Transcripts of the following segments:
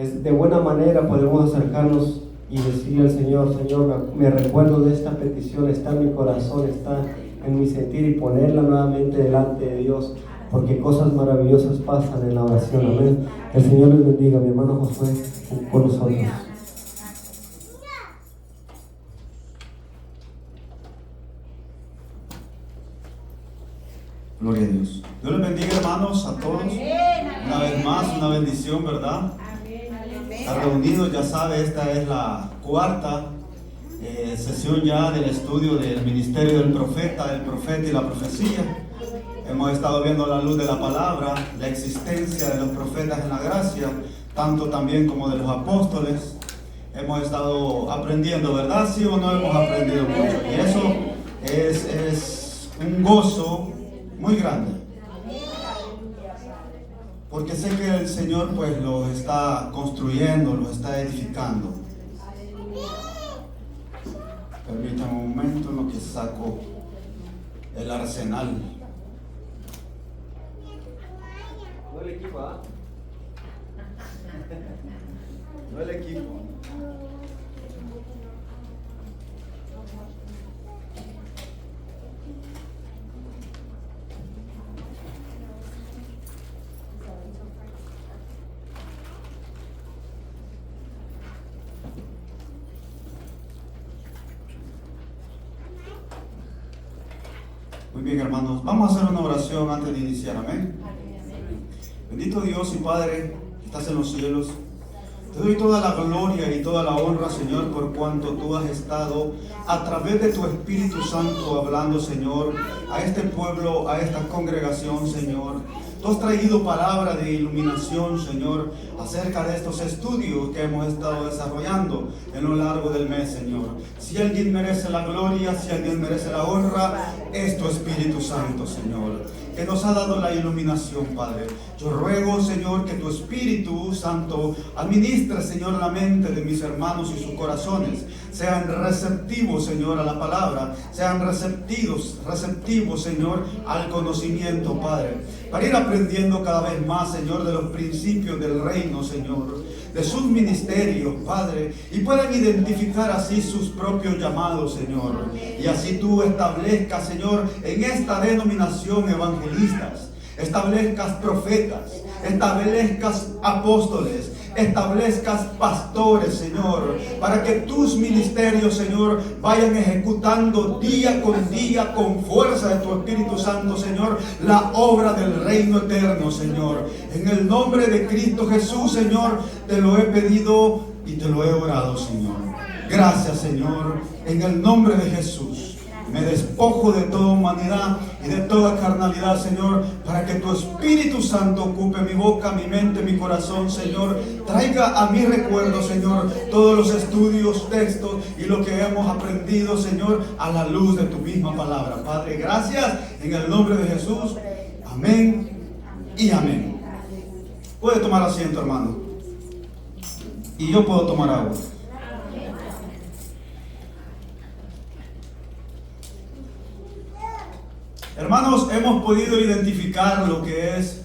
de buena manera podemos acercarnos y decirle al Señor: Señor, me recuerdo de esta petición, está en mi corazón, está en mi sentir, y ponerla nuevamente delante de Dios, porque cosas maravillosas pasan en la oración. Amén. El Señor les bendiga. Mi hermano Josué con nosotros. Gloria a Dios. Dios les bendiga, hermanos, a todos. Una vez más, una bendición, ¿verdad? Estar reunidos, ya sabe, esta es la cuarta sesión ya del estudio del ministerio del profeta y la profecía. Hemos estado viendo a la luz de la palabra la existencia de los profetas en la gracia, tanto también como de los apóstoles. Hemos estado aprendiendo, ¿verdad? ¿Sí o no hemos aprendido mucho? Y eso es un gozo muy grande, porque sé que el Señor pues los está construyendo, los está edificando. Permítanme un momento en lo que saco el arsenal. No el equipo, ¿ah? No el equipo. Muy bien, hermanos, vamos a hacer una oración antes de iniciar. Amén. Bendito Dios y Padre que estás en los cielos, te doy toda la gloria y toda la honra, Señor, por cuanto tú has estado a través de tu Espíritu Santo hablando, Señor, a este pueblo, a esta congregación, Señor. Tú has traído palabra de iluminación, Señor, acerca de estos estudios que hemos estado desarrollando en lo largo del mes, Señor. Si alguien merece la gloria, si alguien merece la honra, es tu Espíritu Santo, Señor, que nos ha dado la iluminación, Padre. Yo ruego, Señor, que tu Espíritu Santo administre, Señor, la mente de mis hermanos y sus corazones. Sean receptivos, Señor, a la palabra. Sean receptivos, Señor, al conocimiento, Padre. Para ir aprendiendo cada vez más, Señor, de los principios del reino, Señor, de sus ministerios, Padre, y puedan identificar así sus propios llamados, Señor. Y así tú establezcas, Señor, en esta denominación evangelistas, establezcas profetas, establezcas apóstoles, establezcas pastores, Señor, para que tus ministerios, Señor, vayan ejecutando día con fuerza de tu Espíritu Santo, Señor, la obra del reino eterno, Señor. En el nombre de Cristo Jesús, Señor, te lo he pedido y te lo he orado, Señor. Gracias, Señor, en el nombre de Jesús. Me despojo de toda humanidad y de toda carnalidad, Señor, para que tu Espíritu Santo ocupe mi boca, mi mente, mi corazón, Señor. Traiga a mi recuerdo, Señor, todos los estudios, textos y lo que hemos aprendido, Señor, a la luz de tu misma palabra. Padre, gracias en el nombre de Jesús. Amén y amén. Puede tomar asiento, hermano. Y yo puedo tomar agua. Hermanos, hemos podido identificar lo que es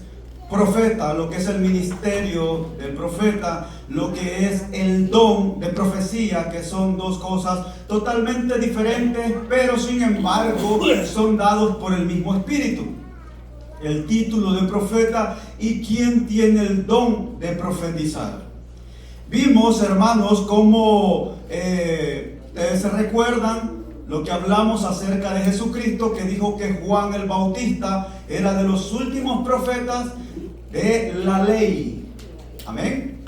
profeta, lo que es el ministerio del profeta, lo que es el don de profecía, que son dos cosas totalmente diferentes, pero sin embargo son dados por el mismo Espíritu. El título de profeta y quién tiene el don de profetizar. Vimos, hermanos, cómo se recuerdan lo que hablamos acerca de Jesucristo, que dijo que Juan el Bautista era de los últimos profetas de la ley. Amén.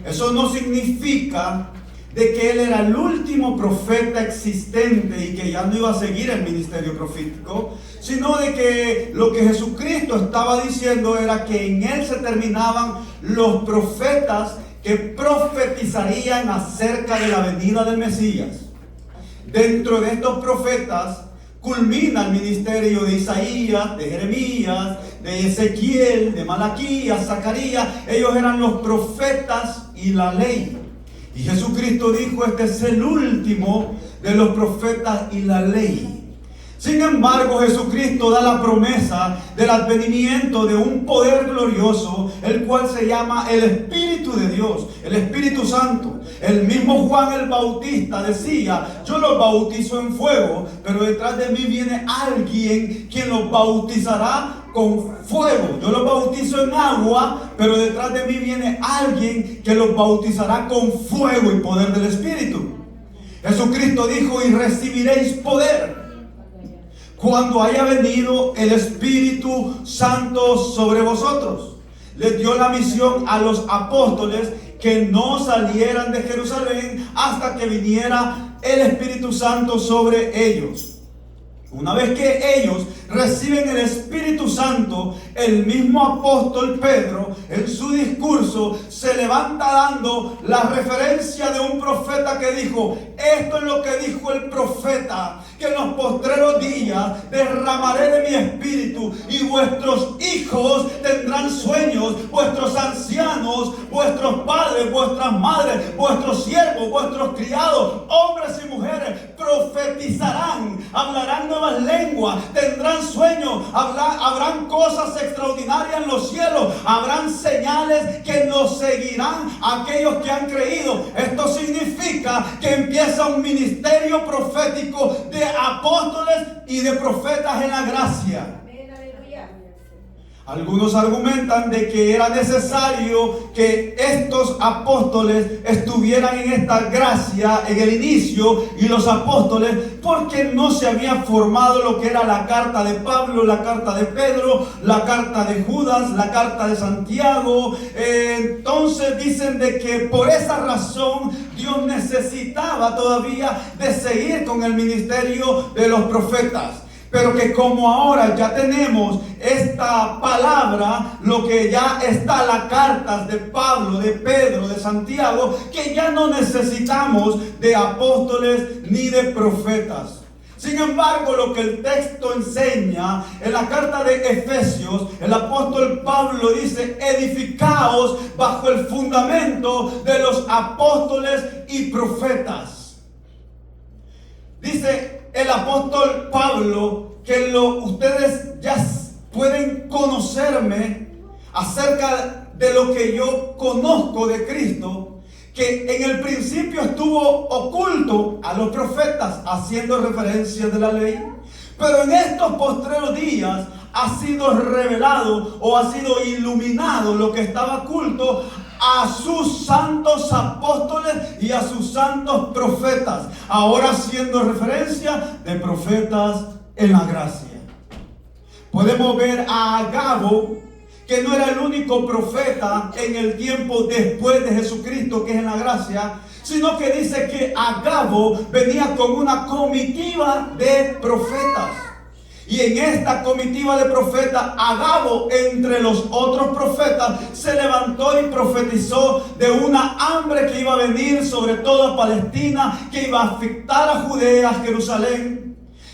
Eso no significa de que él era el último profeta existente y que ya no iba a seguir el ministerio profético, sino de que lo que Jesucristo estaba diciendo era que en él se terminaban los profetas que profetizarían acerca de la venida del Mesías. Dentro de estos profetas culmina el ministerio de Isaías, de Jeremías, de Ezequiel, de Malaquías, Zacarías. Ellos eran los profetas y la ley. Y Jesucristo dijo: este es el último de los profetas y la ley. Sin embargo, Jesucristo da la promesa del advenimiento de un poder glorioso, el cual se llama el Espíritu de Dios, el Espíritu Santo. El mismo Juan el Bautista decía: yo los bautizo en fuego, pero detrás de mí viene alguien quien los bautizará con fuego. Yo los bautizo en agua, pero detrás de mí viene alguien que los bautizará con fuego y poder del Espíritu. Jesucristo dijo: y recibiréis poder cuando haya venido el Espíritu Santo sobre vosotros. Les dio la misión a los apóstoles que no salieran de Jerusalén hasta que viniera el Espíritu Santo sobre ellos. Una vez que ellos reciben el Espíritu Santo, el mismo apóstol Pedro en su discurso se levanta dando la referencia de un profeta que dijo: esto es lo que dijo el profeta, que en los postreros días derramaré de mi espíritu y vuestros hijos tendrán sueños, vuestros ancianos, vuestros padres, vuestras madres, vuestros siervos, vuestros criados, hombres y mujeres profetizarán, hablarán nuevas lenguas, tendrán sueños, habrán cosas extraordinarias en los cielos, habrán señales que nos seguirán a aquellos que han creído. Esto significa que empieza un ministerio profético de apóstoles y de profetas en la gracia. Algunos argumentan de que era necesario que estos apóstoles estuvieran en esta gracia en el inicio, y los apóstoles, porque no se había formado lo que era la carta de Pablo, la carta de Pedro, la carta de Judas, la carta de Santiago. Entonces dicen de que por esa razón Dios necesitaba todavía de seguir con el ministerio de los profetas. Pero que como ahora ya tenemos esta palabra, lo que ya está las cartas de Pablo, de Pedro, de Santiago, que ya no necesitamos de apóstoles ni de profetas. Sin embargo, lo que el texto enseña en la carta de Efesios, el apóstol Pablo dice: edificaos bajo el fundamento de los apóstoles y profetas. Dice el apóstol Pablo que ustedes ya pueden conocerme acerca de lo que yo conozco de Cristo, que en el principio estuvo oculto a los profetas, haciendo referencia de la ley, pero en estos postreros días ha sido revelado o ha sido iluminado lo que estaba oculto a sus santos apóstoles y a sus santos profetas, ahora haciendo referencia de profetas en la gracia. Podemos ver a Agabo, que no era el único profeta en el tiempo después de Jesucristo, que es en la gracia, sino que dice que Agabo venía con una comitiva de profetas. Y en esta comitiva de profetas, Agabo, entre los otros profetas, se levantó y profetizó de una hambre que iba a venir sobre toda Palestina, que iba a afectar a Judea, a Jerusalén.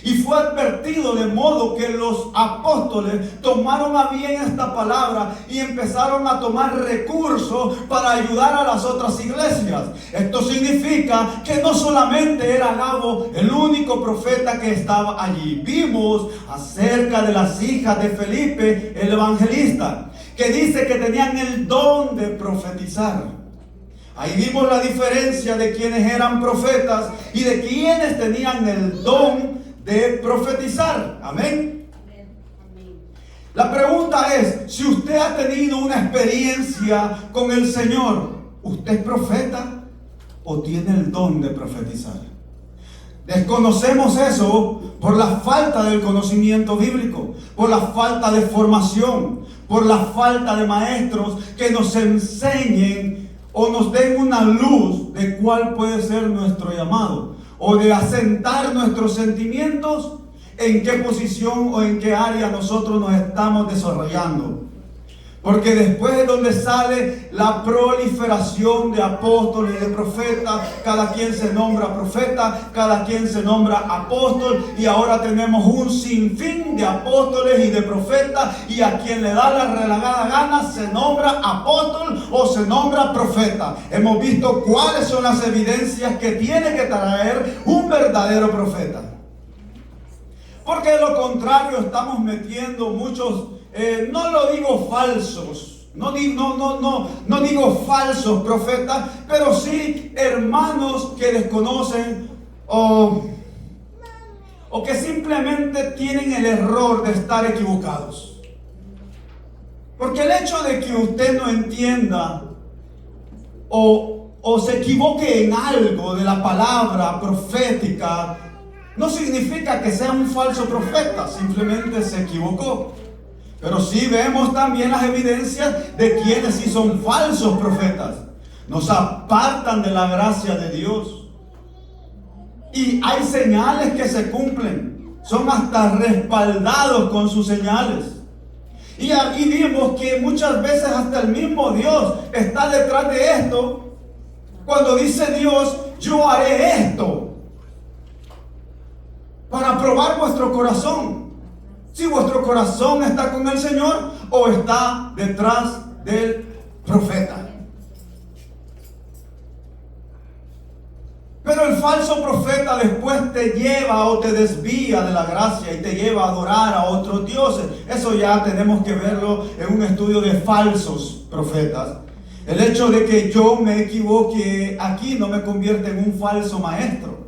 Y fue advertido, de modo que los apóstoles tomaron a bien esta palabra y empezaron a tomar recursos para ayudar a las otras iglesias. Esto significa que no solamente era Agabo el único profeta que estaba allí. Vimos acerca de las hijas de Felipe, el evangelista, que dice que tenían el don de profetizar. Ahí vimos la diferencia de quienes eran profetas y de quienes tenían el don de profetizar. Amén. La pregunta es: si usted ha tenido una experiencia con el Señor, ¿usted es profeta o tiene el don de profetizar? Desconocemos eso por la falta del conocimiento bíblico, por la falta de formación, por la falta de maestros que nos enseñen o nos den una luz de cuál puede ser nuestro llamado, o de asentar nuestros sentimientos en qué posición o en qué área nosotros nos estamos desarrollando. Porque después es donde sale la proliferación de apóstoles y de profetas. Cada quien se nombra profeta, cada quien se nombra apóstol, y ahora tenemos un sinfín de apóstoles y de profetas, y a quien le da la regalada gana se nombra apóstol o se nombra profeta. Hemos visto cuáles son las evidencias que tiene que traer un verdadero profeta. Porque de lo contrario estamos metiendo muchos, no lo digo falsos, no digo falsos profetas, pero sí hermanos que desconocen o que simplemente tienen el error de estar equivocados. Porque el hecho de que usted no entienda o se equivoque en algo de la palabra profética, no significa que sea un falso profeta, simplemente se equivocó. Pero sí vemos también las evidencias de quienes sí son falsos profetas. Nos apartan de la gracia de Dios. Y hay señales que se cumplen. Son hasta respaldados con sus señales. Y aquí vimos que muchas veces hasta el mismo Dios está detrás de esto. Cuando dice Dios, yo haré esto para probar vuestro corazón. Si vuestro corazón está con el Señor o está detrás del profeta. Pero el falso profeta después te lleva o te desvía de la gracia y te lleva a adorar a otros dioses. Eso ya tenemos que verlo en un estudio de falsos profetas. El hecho de que yo me equivoque aquí no me convierte en un falso maestro.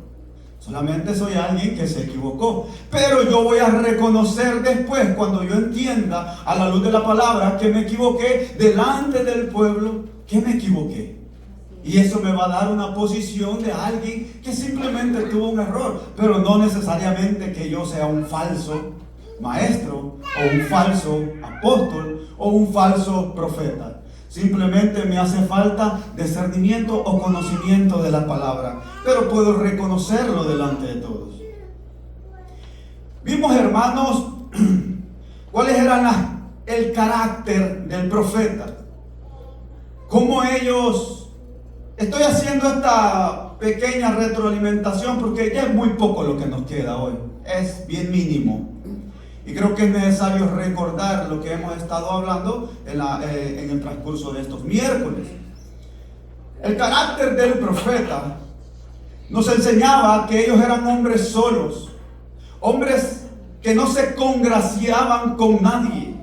Solamente soy alguien que se equivocó. Pero yo voy a reconocer después, cuando yo entienda a la luz de la palabra que me equivoqué delante del pueblo, que me equivoqué. Y eso me va a dar una posición de alguien que simplemente tuvo un error, pero no necesariamente que yo sea un falso maestro o un falso apóstol o un falso profeta. Simplemente me hace falta discernimiento o conocimiento de la palabra, pero puedo reconocerlo delante de todos. Vimos, hermanos, cuáles eran el carácter del profeta, cómo ellos... Estoy haciendo esta pequeña retroalimentación porque ya es muy poco lo que nos queda hoy. Es bien mínimo. Y creo que es necesario recordar lo que hemos estado hablando en el transcurso de estos miércoles. El carácter del profeta nos enseñaba que ellos eran hombres solos. Hombres que no se congraciaban con nadie.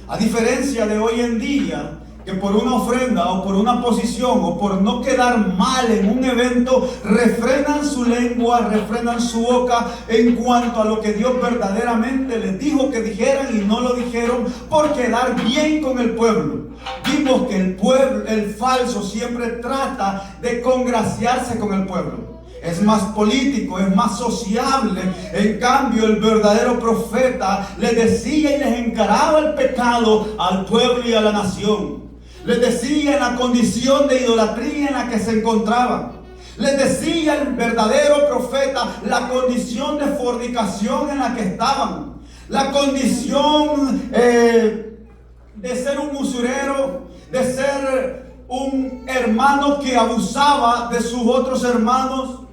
A diferencia de hoy en día, que por una ofrenda o por una posición o por no quedar mal en un evento, refrenan su lengua, refrenan su boca en cuanto a lo que Dios verdaderamente les dijo que dijeran y no lo dijeron por quedar bien con el pueblo. Vimos que el pueblo, el falso, siempre trata de congraciarse con el pueblo. Es más político, es más sociable. En cambio, el verdadero profeta les decía y les encaraba el pecado al pueblo y a la nación. Les decía en la condición de idolatría en la que se encontraban. Les decía el verdadero profeta la condición de fornicación en la que estaban. La condición de ser un usurero, de ser un hermano que abusaba de sus otros hermanos.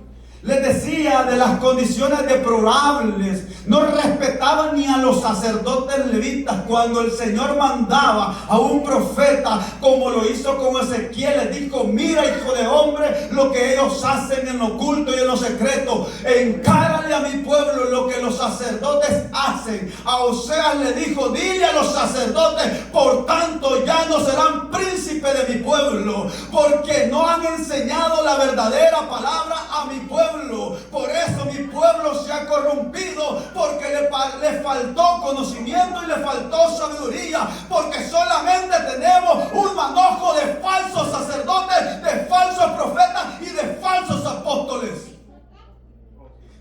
Les decía de las condiciones deplorables. No respetaban ni a los sacerdotes levitas. Cuando el Señor mandaba a un profeta, como lo hizo con Ezequiel, le dijo: mira, hijo de hombre, lo que ellos hacen en lo oculto y en lo secreto. Encárale a mi pueblo lo que los sacerdotes hacen. A Oseas le dijo: dile a los sacerdotes, por tanto ya no serán príncipes de mi pueblo, porque no han enseñado la verdadera palabra a mi pueblo. Por eso mi pueblo se ha corrompido, porque le faltó conocimiento y le faltó sabiduría, porque solamente tenemos un manojo de falsos sacerdotes, de falsos profetas y de falsos apóstoles,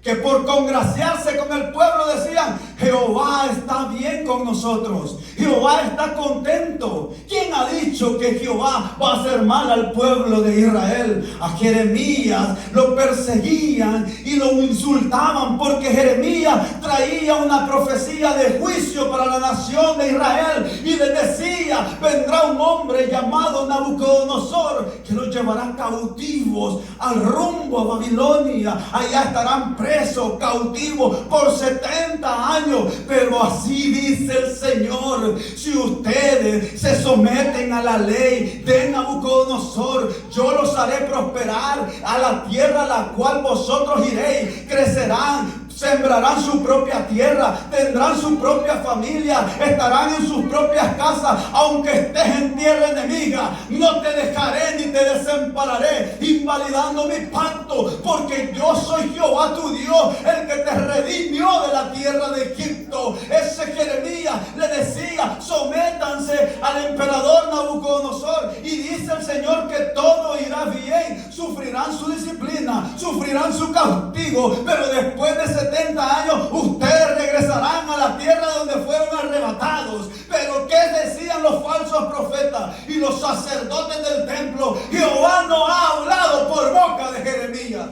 que por congraciarse con el pueblo decían: Jehová está bien con nosotros, Jehová está contento. ¿Quién ha dicho que Jehová va a hacer mal al pueblo de Israel? A Jeremías lo perseguían y lo insultaban porque Jeremías traía una profecía de juicio para la nación de Israel y les decía: vendrá un hombre llamado Nabucodonosor que los llevará cautivos al rumbo a Babilonia. Allá estarán presos, cautivos por 70 años. Pero así dice el Señor: si ustedes se someten a la ley de Nabucodonosor, yo los haré prosperar a la tierra a la cual vosotros iréis. Crecerán, sembrarán su propia tierra, tendrán su propia familia, estarán en sus propias casas. Aunque estés en tierra enemiga, no te dejaré ni te desampararé, invalidando mi pacto, porque yo soy Jehová tu Dios, el que te redimió de la tierra de Egipto. Ese Jeremías le decía: sométanse al emperador Nabucodonosor, y dice el Señor que todo irá bien. Sufrirán su disciplina, sufrirán su castigo, pero después de 70 años ustedes regresarán a la tierra donde fueron arrebatados. Pero ¿qué decían los falsos profetas y los sacerdotes del templo? Jehová no ha hablado por boca de Jeremías.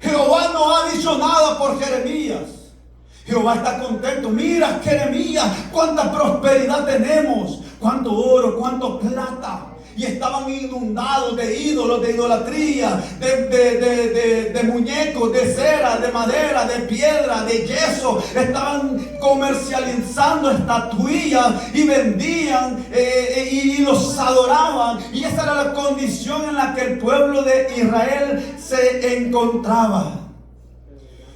Jehová no ha dicho nada por Jeremías. Jehová está contento. Mira, Jeremías, cuánta prosperidad tenemos, cuánto oro, cuánto plata. Y estaban inundados de ídolos, de idolatría, de muñecos, de cera, de madera, de piedra, de yeso. Estaban comercializando estatuillas y vendían y los adoraban. Y esa era la condición en la que el pueblo de Israel se encontraba.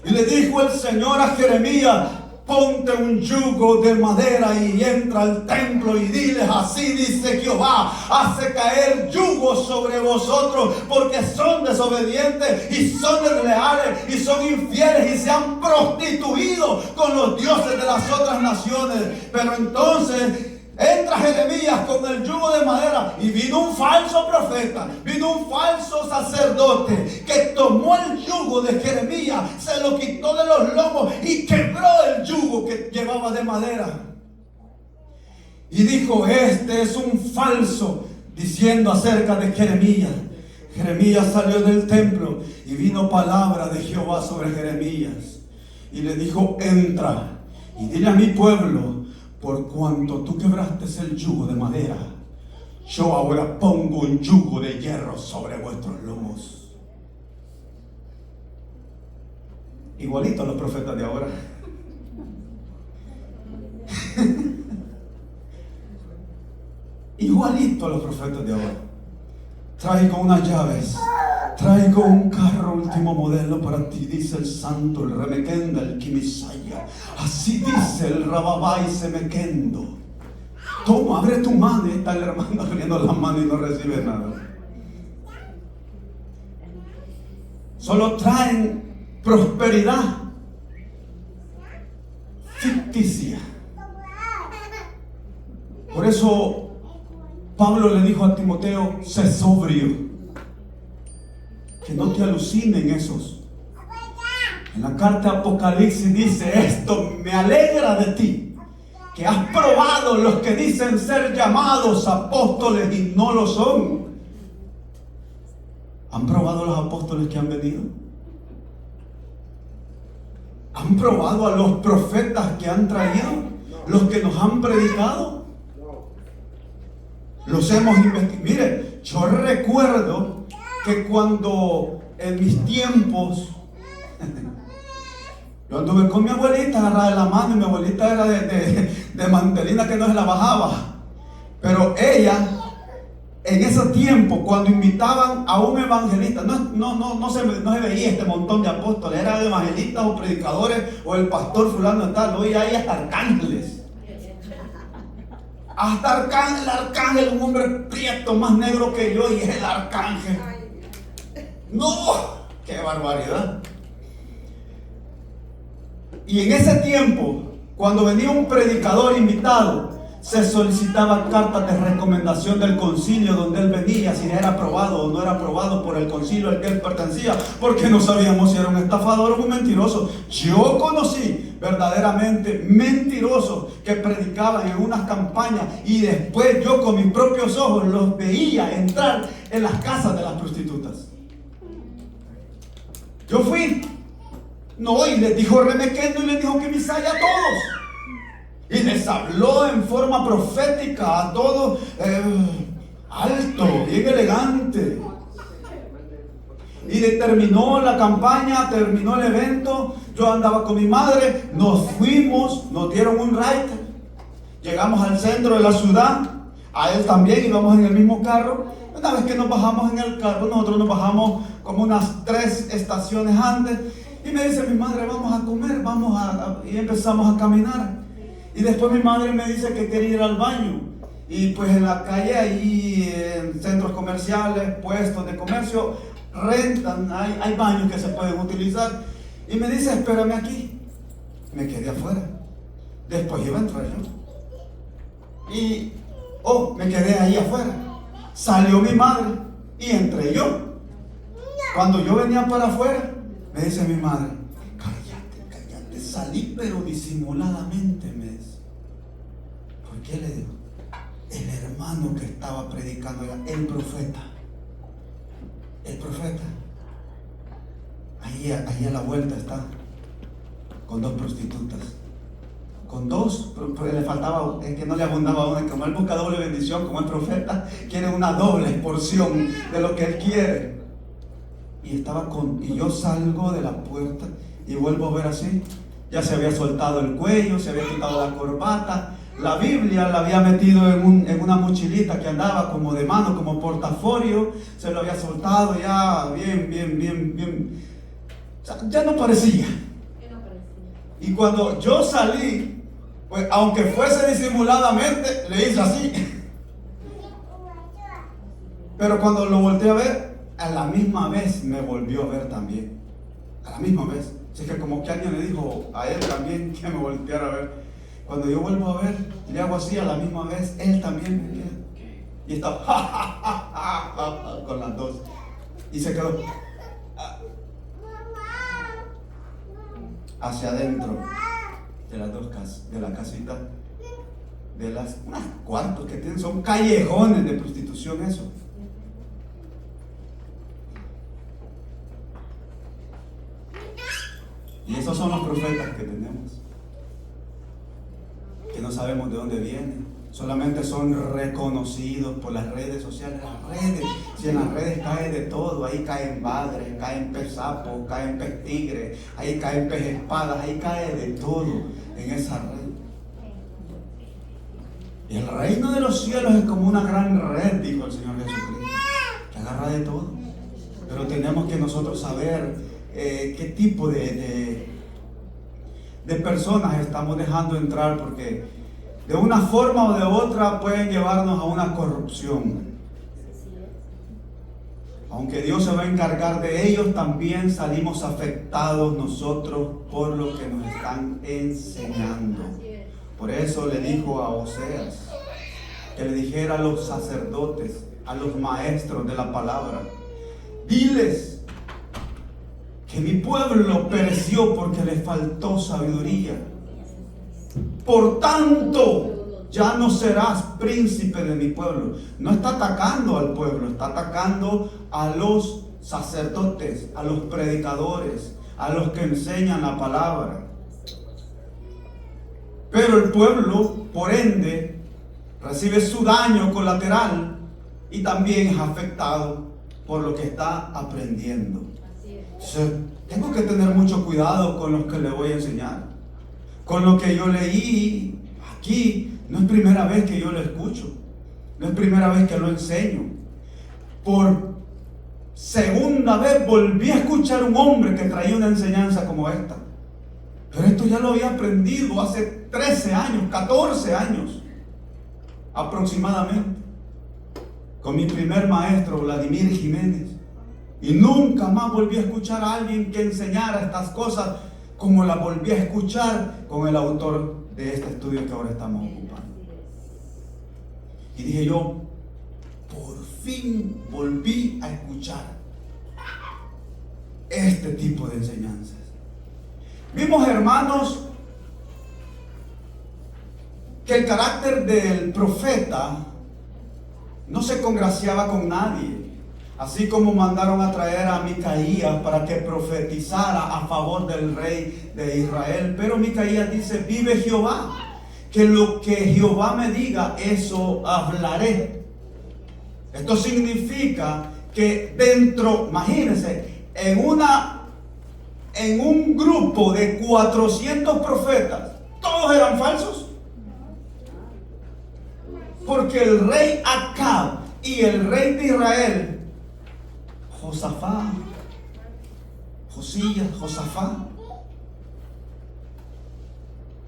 Y le dijo el Señor a Jeremías: ponte un yugo de madera y entra al templo y diles: así dice Jehová, hace caer yugo sobre vosotros, porque son desobedientes y son desleales y son infieles y se han prostituido con los dioses de las otras naciones. Pero entonces entra Jeremías con el yugo de madera, y vino un falso profeta, vino un falso sacerdote que tomó el yugo de Jeremías, se lo quitó de los lomos y quebró el yugo que llevaba de madera. Y dijo: este es un falso, diciendo acerca de Jeremías. Jeremías salió del templo y vino palabra de Jehová sobre Jeremías. Y le dijo: entra y dile a mi pueblo: por cuanto tú quebraste el yugo de madera, yo ahora pongo un yugo de hierro sobre vuestros lomos. Igualito a los profetas de ahora. Igualito a los profetas de ahora. Traigo unas llaves, traigo un carro último modelo para ti, dice el santo, el Remequenda, el Kimisaya. Así dice el Rababai Semequendo. Toma, abre tu mano. Y está el hermano abriendo la mano y no recibe nada. Solo traen prosperidad ficticia. Por eso Pablo le dijo a Timoteo: sé sobrio, que no te alucinen esos. En la carta de Apocalipsis dice: esto me alegra de ti, que has probado los que dicen ser llamados apóstoles y no lo son. ¿Han probado los apóstoles que han venido? ¿Han probado a los profetas que han traído? ¿Los que nos han predicado? Los hemos investigado. Mire, yo recuerdo que cuando en mis tiempos yo anduve con mi abuelita, agarrada de la mano, y mi abuelita era de mantelina que no se la bajaba. Pero ella, en ese tiempo, cuando invitaban a un evangelista, no se veía este montón de apóstoles, eran evangelistas o predicadores o el pastor fulano y tal. Hoy hay hasta arcángeles. Hasta el arcángel, un hombre prieto más negro que yo, y es el arcángel. No, qué barbaridad. Y en ese tiempo, cuando venía un predicador invitado, se solicitaban cartas de recomendación del concilio donde él venía, si era aprobado o no era aprobado por el concilio al que él pertenecía, porque no sabíamos si era un estafador o un mentiroso. Yo conocí verdaderamente mentirosos que predicaban en unas campañas, y después yo con mis propios ojos los veía entrar en las casas de las prostitutas. Yo fui, y les dijo Remequendo y les dijo Kimisaya a todos. Y les habló en forma profética a todos, alto, bien elegante. Y terminó la campaña, terminó el evento. Yo andaba con mi madre, nos fuimos, nos dieron un ride. Llegamos al centro de la ciudad. a él también, íbamos en el mismo carro. Una vez que nos bajamos en el carro, nosotros nos bajamos como unas 3 estaciones antes, y me dice mi madre, vamos a comer, y empezamos a caminar. Y después mi madre me dice que quería ir al baño. Y pues en la calle, ahí en centros comerciales, puestos de comercio, rentan, hay baños que se pueden utilizar. Y me dice, espérame aquí. Me quedé afuera. Después iba a entrar yo. Y, me quedé ahí afuera. Salió mi madre y entré yo. Cuando yo venía para afuera, me dice mi madre, cállate, salí pero disimuladamente, me dice. ¿Por qué? Le digo, el hermano que estaba predicando era el profeta, ahí a la vuelta está, con 2 prostitutas, con 2, pero le faltaba, es que no le abundaba una, como él busca doble bendición, como el profeta quiere una doble porción de lo que él quiere. Y yo salgo de la puerta y vuelvo a ver así, ya se había soltado el cuello, se había quitado la corbata, la Biblia la había metido en una mochilita que andaba como de mano, como portafolio, se lo había soltado ya bien, o sea, ya no parecía. Y cuando yo salí, pues aunque fuese disimuladamente, le hice así. Pero cuando lo volteé a ver, a la misma vez me volvió a ver también. A la misma vez. Así que como que alguien le dijo a él también que me volteara a ver. Cuando yo vuelvo a ver, le hago así a la misma vez, él también me mira. Y está con las 2. Y se quedó hacia adentro de las 2 casas, de la casita, de unos cuartos que tienen, son callejones de prostitución eso. Y esos son los profetas que tenemos, que no sabemos de dónde vienen, solamente son reconocidos por las redes sociales. Si en las redes cae de todo, ahí caen bagres, caen pez sapos, caen pez tigre, ahí caen pez espadas, ahí cae de todo en esa red. Y el reino de los cielos es como una gran red, dijo el Señor Jesucristo, que agarra de todo. Pero tenemos que nosotros saber qué tipo de personas estamos dejando entrar, porque de una forma o de otra pueden llevarnos a una corrupción. Aunque Dios se va a encargar de ellos, también salimos afectados nosotros por lo que nos están enseñando. Por eso le dijo a Oseas que le dijera a los sacerdotes, a los maestros de la palabra, diles que mi pueblo pereció porque le faltó sabiduría. Por tanto, ya no serás príncipe de mi pueblo. No está atacando al pueblo, está atacando a los sacerdotes, a los predicadores, a los que enseñan la palabra. Pero el pueblo, por ende, recibe su daño colateral y también es afectado por lo que está aprendiendo. Entonces, tengo que tener mucho cuidado con lo que le voy a enseñar. Con lo que yo leí aquí, no es primera vez que yo lo escucho, no es primera vez que lo enseño. Por segunda vez volví a escuchar un hombre que traía una enseñanza como esta. Pero esto ya lo había aprendido hace 13 años, 14 años aproximadamente, con mi primer maestro, Vladimir Jiménez. Y nunca más volví a escuchar a alguien que enseñara estas cosas como las volví a escuchar con el autor de este estudio que ahora estamos ocupando. Y dije yo, por fin volví a escuchar este tipo de enseñanzas. Vimos, hermanos, que el carácter del profeta no se congraciaba con nadie. Así como mandaron a traer a Micaías para que profetizara a favor del rey de Israel. Pero Micaías dice, vive Jehová, que lo que Jehová me diga, eso hablaré. Esto significa que dentro, imagínense, en un grupo de 400 profetas, ¿todos eran falsos? Porque el rey Acab y el rey de Israel, Josafat,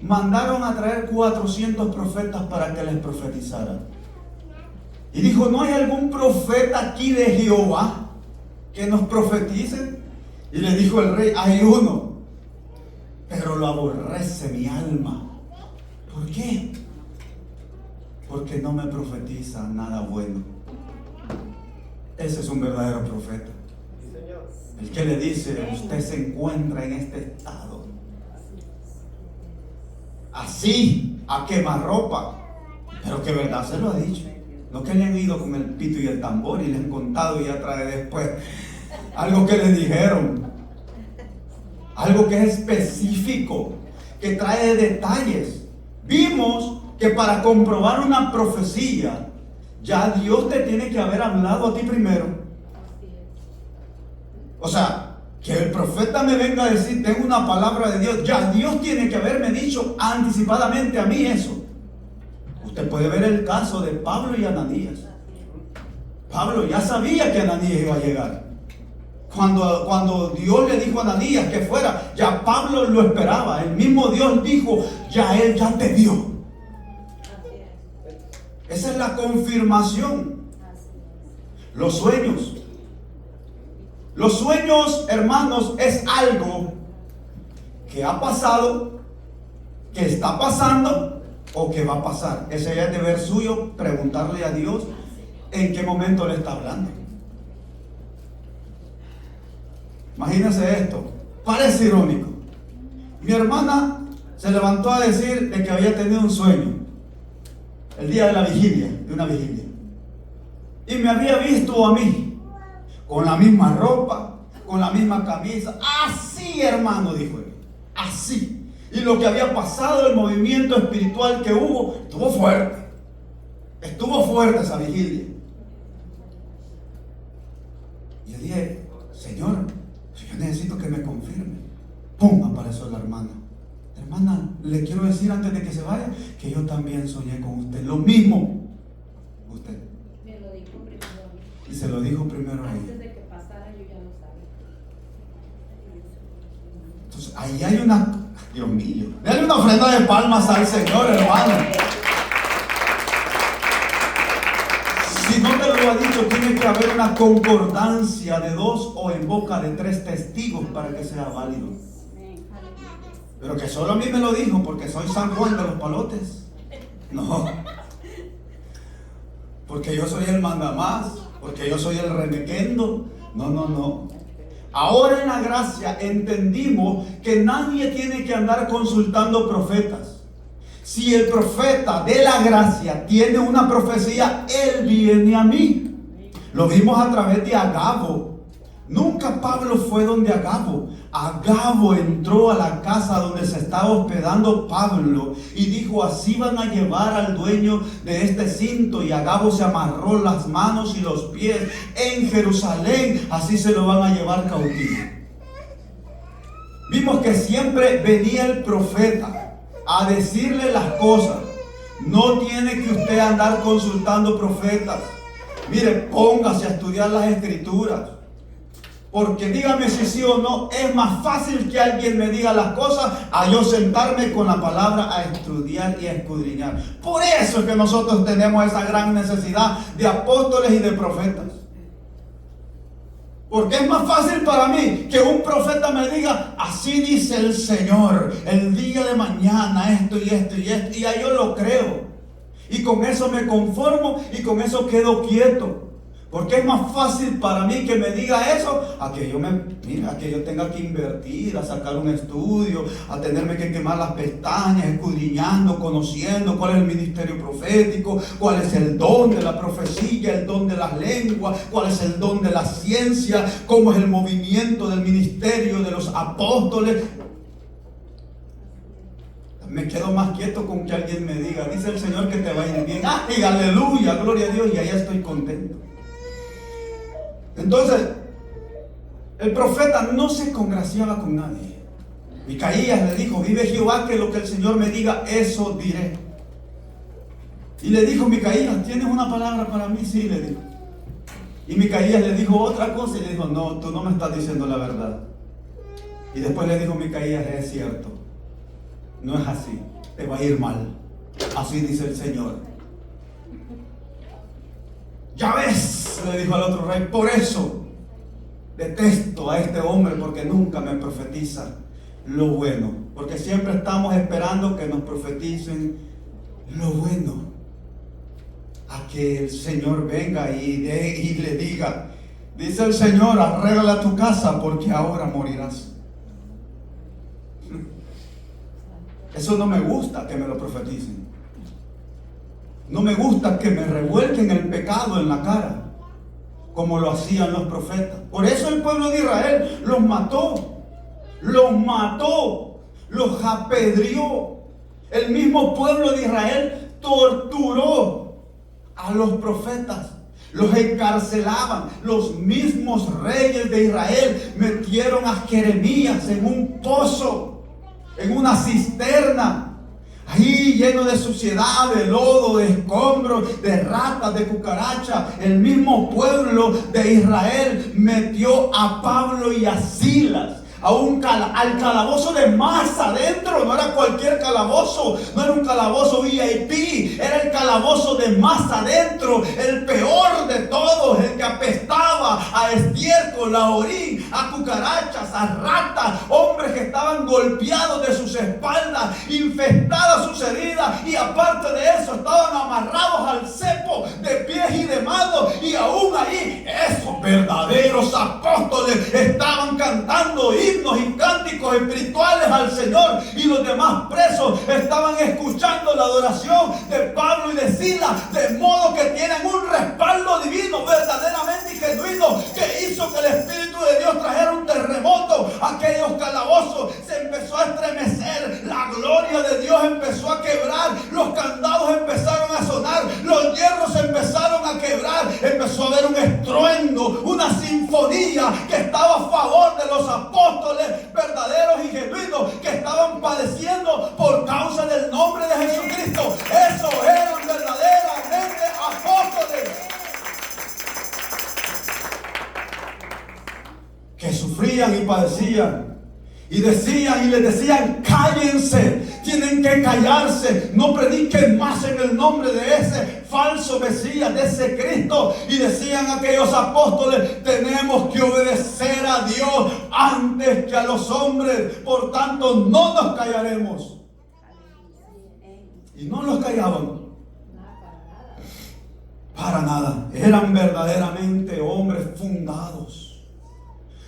mandaron a traer 400 profetas para que les profetizaran. Y dijo: ¿no hay algún profeta aquí de Jehová que nos profetice? Y le dijo el rey: hay uno, pero lo aborrece mi alma. ¿Por qué? Porque no me profetiza nada bueno. Ese es un verdadero profeta. El que le dice: usted se encuentra en este estado, así, a quemarropa. Pero que verdad se lo ha dicho. No que le han ido con el pito y el tambor y le han contado y ya trae después algo que le dijeron. Algo que es específico, que trae detalles. Vimos que para comprobar una profecía, ya Dios te tiene que haber hablado a ti primero. O sea, que el profeta me venga a decir: tengo una palabra de Dios. Ya Dios tiene que haberme dicho anticipadamente a mí eso. Usted puede ver el caso de Pablo y Ananías. Pablo ya sabía que Ananías iba a llegar. Cuando Dios le dijo a Ananías que fuera, ya Pablo lo esperaba. El mismo Dios dijo: ya él ya te vio. Esa es la confirmación. Los sueños. Los sueños, hermanos, es algo que ha pasado, que está pasando o que va a pasar. Ese ya es deber suyo preguntarle a Dios en qué momento le está hablando. Imagínense esto, parece irónico. Mi hermana se levantó a decir de que había tenido un sueño el día de la vigilia, de una vigilia, y me había visto a mí con la misma ropa, con la misma camisa, así, hermano, dijo él, así. Y lo que había pasado, el movimiento espiritual que hubo, estuvo fuerte esa vigilia. Y yo dije: Señor, yo necesito que me confirme. ¡Pum! Apareció la hermana. Hermana, le quiero decir antes de que se vaya que yo también soñé con usted, lo mismo. Usted me lo dijo primero a mí. Y se lo dijo primero a ella. Antes de que pasara yo ya lo sabía. Entonces ahí hay una, Dios mío, dale una ofrenda de palmas al Señor, hermano. Si no te lo ha dicho, tiene que haber una concordancia de 2 o en boca de 3 testigos para que sea válido. Pero que solo a mí me lo dijo porque soy San Juan de los Palotes. No. Porque yo soy el mandamás, porque yo soy el remequendo. No. Ahora en la gracia entendimos que nadie tiene que andar consultando profetas. Si el profeta de la gracia tiene una profecía, él viene a mí. Lo vimos a través de Agabo. Nunca Pablo fue donde Agabo. Agabo entró a la casa donde se estaba hospedando Pablo y dijo: así van a llevar al dueño de este cinto. Y Agabo se amarró las manos y los pies en Jerusalén. Así se lo van a llevar cautivo. Vimos que siempre venía el profeta a decirle las cosas. No tiene que usted andar consultando profetas. Mire, póngase a estudiar las escrituras. Porque dígame si sí o no, es más fácil que alguien me diga las cosas a yo sentarme con la palabra a estudiar y a escudriñar. Por eso es que nosotros tenemos esa gran necesidad de apóstoles y de profetas. Porque es más fácil para mí que un profeta me diga: así dice el Señor, el día de mañana esto y esto y esto, y ya yo lo creo. Y con eso me conformo y con eso quedo quieto. Porque es más fácil para mí que me diga eso a que yo tenga que invertir, a sacar un estudio, a tenerme que quemar las pestañas, escudriñando, conociendo cuál es el ministerio profético, cuál es el don de la profecía, el don de las lenguas, cuál es el don de la ciencia, cómo es el movimiento del ministerio de los apóstoles. Me quedo más quieto con que alguien me diga: dice el Señor que te va a ir bien. Y aleluya, gloria a Dios, y ahí estoy contento. Entonces, el profeta no se congraciaba con nadie. Micaías le dijo: vive Jehová que lo que el Señor me diga, eso diré. Y le dijo Micaías, ¿tienes una palabra para mí? Sí, le dijo. Y Micaías le dijo otra cosa y le dijo, no, tú no me estás diciendo la verdad. Y después le dijo Micaías, es cierto, no es así, te va a ir mal. Así dice el Señor. Ya ves, le dijo al otro rey, por eso detesto a este hombre, porque nunca me profetiza lo bueno. Porque siempre estamos esperando que nos profeticen lo bueno. A que el Señor venga y le diga, dice el Señor, arregla tu casa porque ahora morirás. Eso no me gusta que me lo profeticen. No me gusta que me revuelquen el pecado en la cara, como lo hacían los profetas. Por eso el pueblo de Israel los mató, los apedreó. El mismo pueblo de Israel torturó a los profetas, los encarcelaban. Los mismos reyes de Israel metieron a Jeremías en un pozo, en una cisterna, ahí lleno de suciedad, de lodo, de escombros, de ratas, de cucarachas. El mismo pueblo de Israel metió a Pablo y a Silas al calabozo de más adentro. No era cualquier calabozo, no era un calabozo VIP, era el calabozo de más adentro, el peor de todos, el que apestaba a estiércol, a orín, a cucarachas, a ratas, hombres que estaban golpeados de sus espaldas, infestadas sus heridas, y aparte de eso estaban amarrados al cepo de pies y de manos. Y aún ahí esos verdaderos apóstoles estaban cantando himnos y cánticos espirituales al Señor, y los demás presos estaban escuchando la adoración de Pablo y de Silas, de modo que tienen un respaldo divino verdaderamente y genuino, que hizo que el Espíritu de Dios trajera un terremoto. Aquellos calabozos se empezó a estremecer, la gloria de Dios empezó a quebrar, los candados empezaron a sonar, los hierros empezaron a quebrar, empezó a haber un estruendo, una sinfonía que estaba a favor de los apóstoles verdaderos y genuinos que estaban padeciendo por causa del nombre de Jesucristo. Esos eran verdaderamente apóstoles que sufrían y padecían. Y decían y les decían, cállense, tienen que callarse, no prediquen más en el nombre de ese falso Mesías, de ese Cristo. Y decían aquellos apóstoles, tenemos que obedecer a Dios antes que a los hombres, por tanto no nos callaremos. Y no los callaban para nada. Eran verdaderamente hombres fundados,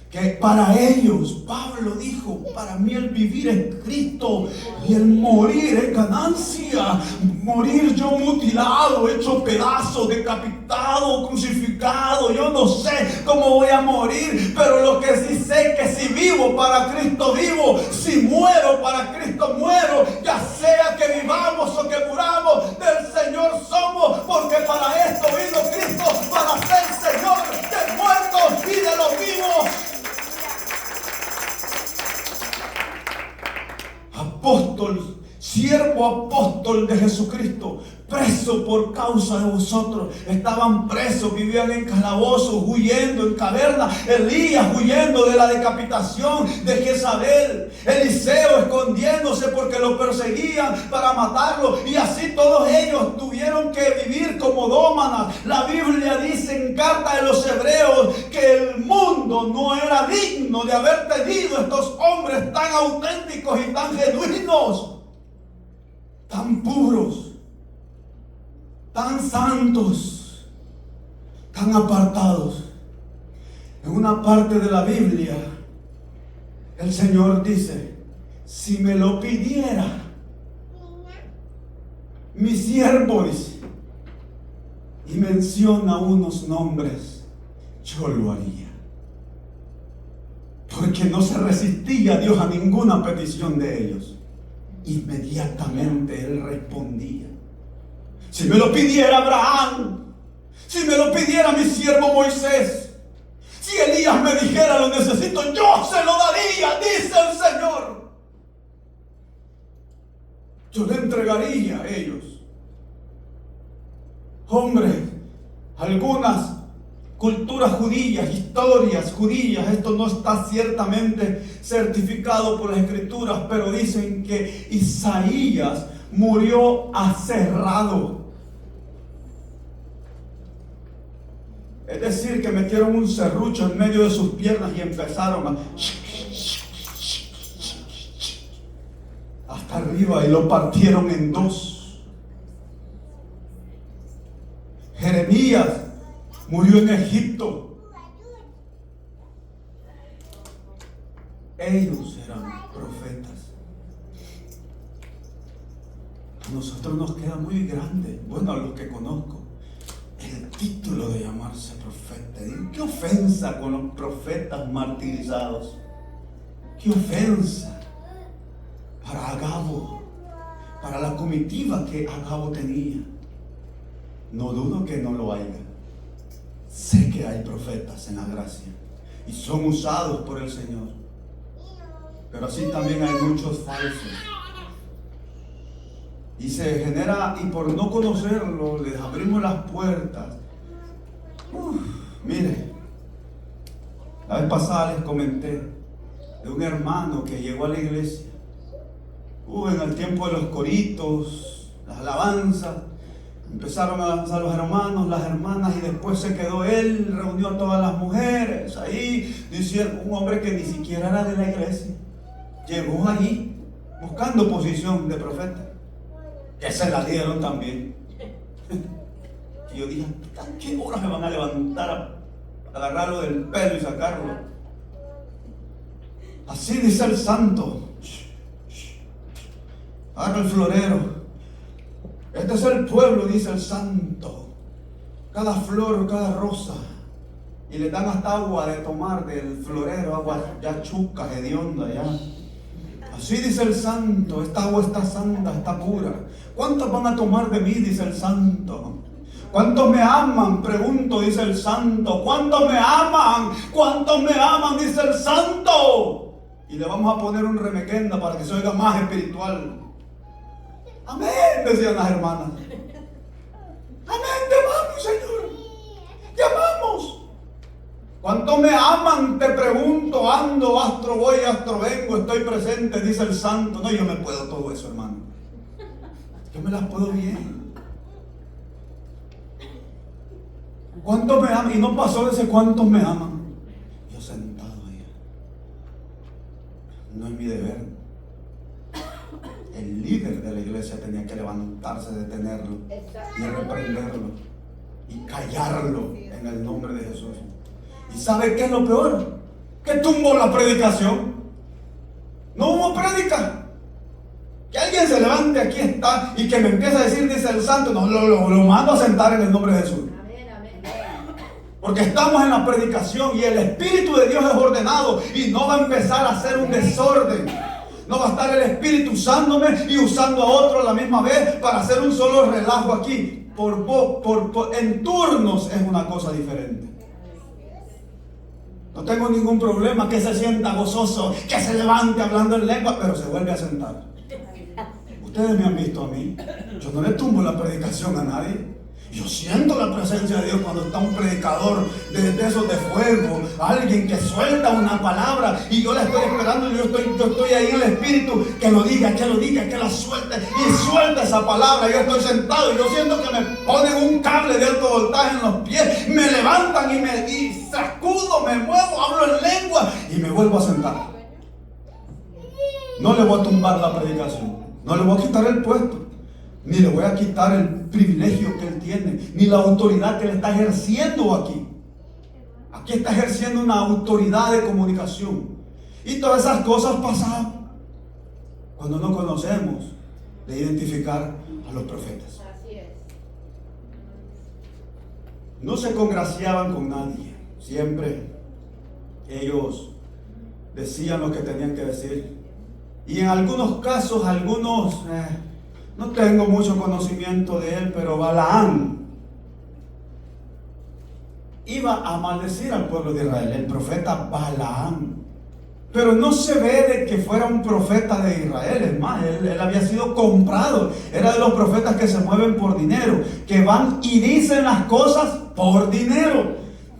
que para ellos, Pablo dijo, para mí el vivir es Cristo y el morir es ganancia. Morir yo mutilado, hecho pedazo, decapitado, crucificado, yo no sé cómo voy a morir, pero lo que sí sé es que si vivo, para Cristo vivo; si muero, para Cristo muero. Ya sea que vivamos o que muramos, del Señor somos, porque para esto vino Cristo, para ser Señor de muertos y de los vivos. Apóstol, siervo apóstol de Jesucristo, preso por causa de vosotros. Estaban presos, vivían en calabozos, huyendo en cavernas. Elías huyendo de la decapitación de Jezabel, Eliseo escondiéndose porque lo perseguían para matarlo, y así todos ellos tuvieron que vivir como dómanas. La Biblia dice en carta de los Hebreos que el mundo no era digno de haber tenido estos hombres tan auténticos y tan genuinos, tan puros, tan santos, tan apartados. En una parte de la Biblia, el Señor dice, si me lo pidiera mi siervo, dice, y menciona unos nombres, yo lo haría. Porque no se resistía Dios a ninguna petición de ellos. Inmediatamente Él respondía. Si me lo pidiera Abraham, si me lo pidiera mi siervo Moisés, si Elías me dijera lo necesito, yo se lo daría, dice el Señor. Yo le entregaría a ellos hombres, algunas culturas judías, historias judías, esto no está ciertamente certificado por las escrituras, pero dicen que Isaías murió aserrado. Es decir, que metieron un serrucho en medio de sus piernas y empezaron hasta arriba y lo partieron en dos. Jeremías murió en Egipto. Ellos eran profetas. A nosotros nos queda muy grande, bueno, a los que conozco, el título de llamarse profeta. Qué ofensa con los profetas martirizados. Qué ofensa para Agabo, para la comitiva que Agabo tenía. No dudo que no lo haya. Sé que hay profetas en la gracia y son usados por el Señor, pero así también hay muchos falsos. Y se genera, y por no conocerlo, les abrimos las puertas. Mire, la vez pasada les comenté de un hermano que llegó a la iglesia. En el tiempo de los coritos, las alabanzas, empezaron a danzar los hermanos, las hermanas, y después se quedó él, reunió a todas las mujeres ahí, diciendo, un hombre que ni siquiera era de la iglesia, llegó allí buscando posición de profeta, que se la dieron también. Y yo dije, ¿a qué hora me van a levantar a agarrarlo del pelo y sacarlo? Así dice el santo. Agarra el florero. Este es el pueblo, dice el santo. Cada flor, cada rosa. Y le dan hasta agua de tomar del florero, agua ya chuca, hedionda, ya. Así dice el santo. Esta agua está santa, está pura. ¿Cuántos van a tomar de mí? Dice el santo. ¿Cuántos me aman? Pregunto, dice el santo. ¿Cuántos me aman? ¿Cuántos me aman? Dice el santo. Y le vamos a poner un remequenda para que se oiga más espiritual. Amén, decían las hermanas. Amén, te amamos, Señor. Te amamos. ¿Cuántos me aman? Te pregunto. Ando, astro voy, astro vengo, estoy presente, dice el santo. No, yo me puedo todo eso, hermano. Yo me las puedo bien. ¿Cuántos me aman? Y no pasó ese cuántos me aman. Yo sentado ahí. No es mi deber. El líder de la iglesia tenía que levantarse, detenerlo y reprenderlo y callarlo en el nombre de Jesús. ¿Y sabe qué es lo peor? Que tumbó la predicación. No hubo prédica. Que alguien se levante, aquí está, y que me empiece a decir, dice el santo, no, lo mando a sentar en el nombre de Jesús. Porque estamos en la predicación y el Espíritu de Dios es ordenado y no va a empezar a hacer un desorden. No va a estar el Espíritu usándome y usando a otro a la misma vez para hacer un solo relajo aquí. En turnos es una cosa diferente. No tengo ningún problema que se sienta gozoso, que se levante hablando en lengua, pero se vuelve a sentar. Ustedes me han visto a mí. Yo no le tumbo la predicación a nadie. Yo siento la presencia de Dios cuando está un predicador de esos de fuego, alguien que suelta una palabra y yo la estoy esperando, yo estoy ahí en el Espíritu, que lo diga, que la suelte y suelta esa palabra. Yo estoy sentado y yo siento que me ponen un cable de alto voltaje en los pies, me levantan y sacudo, me muevo, hablo en lengua y me vuelvo a sentar. No le voy a tumbar la predicación, no le voy a quitar el puesto, ni le voy a quitar el privilegio que él tiene, ni la autoridad que él está ejerciendo aquí. Aquí está ejerciendo una autoridad de comunicación. Y todas esas cosas pasan cuando no conocemos de identificar a los profetas. Así es. No se congraciaban con nadie. Siempre ellos decían lo que tenían que decir. Y en algunos casos, no tengo mucho conocimiento de él, pero Balaam iba a maldecir al pueblo de Israel. El profeta Balaam Pero no se ve de que fuera un profeta de Israel. Es más, él había sido comprado. Era de los profetas que se mueven por dinero, que van y dicen las cosas por dinero.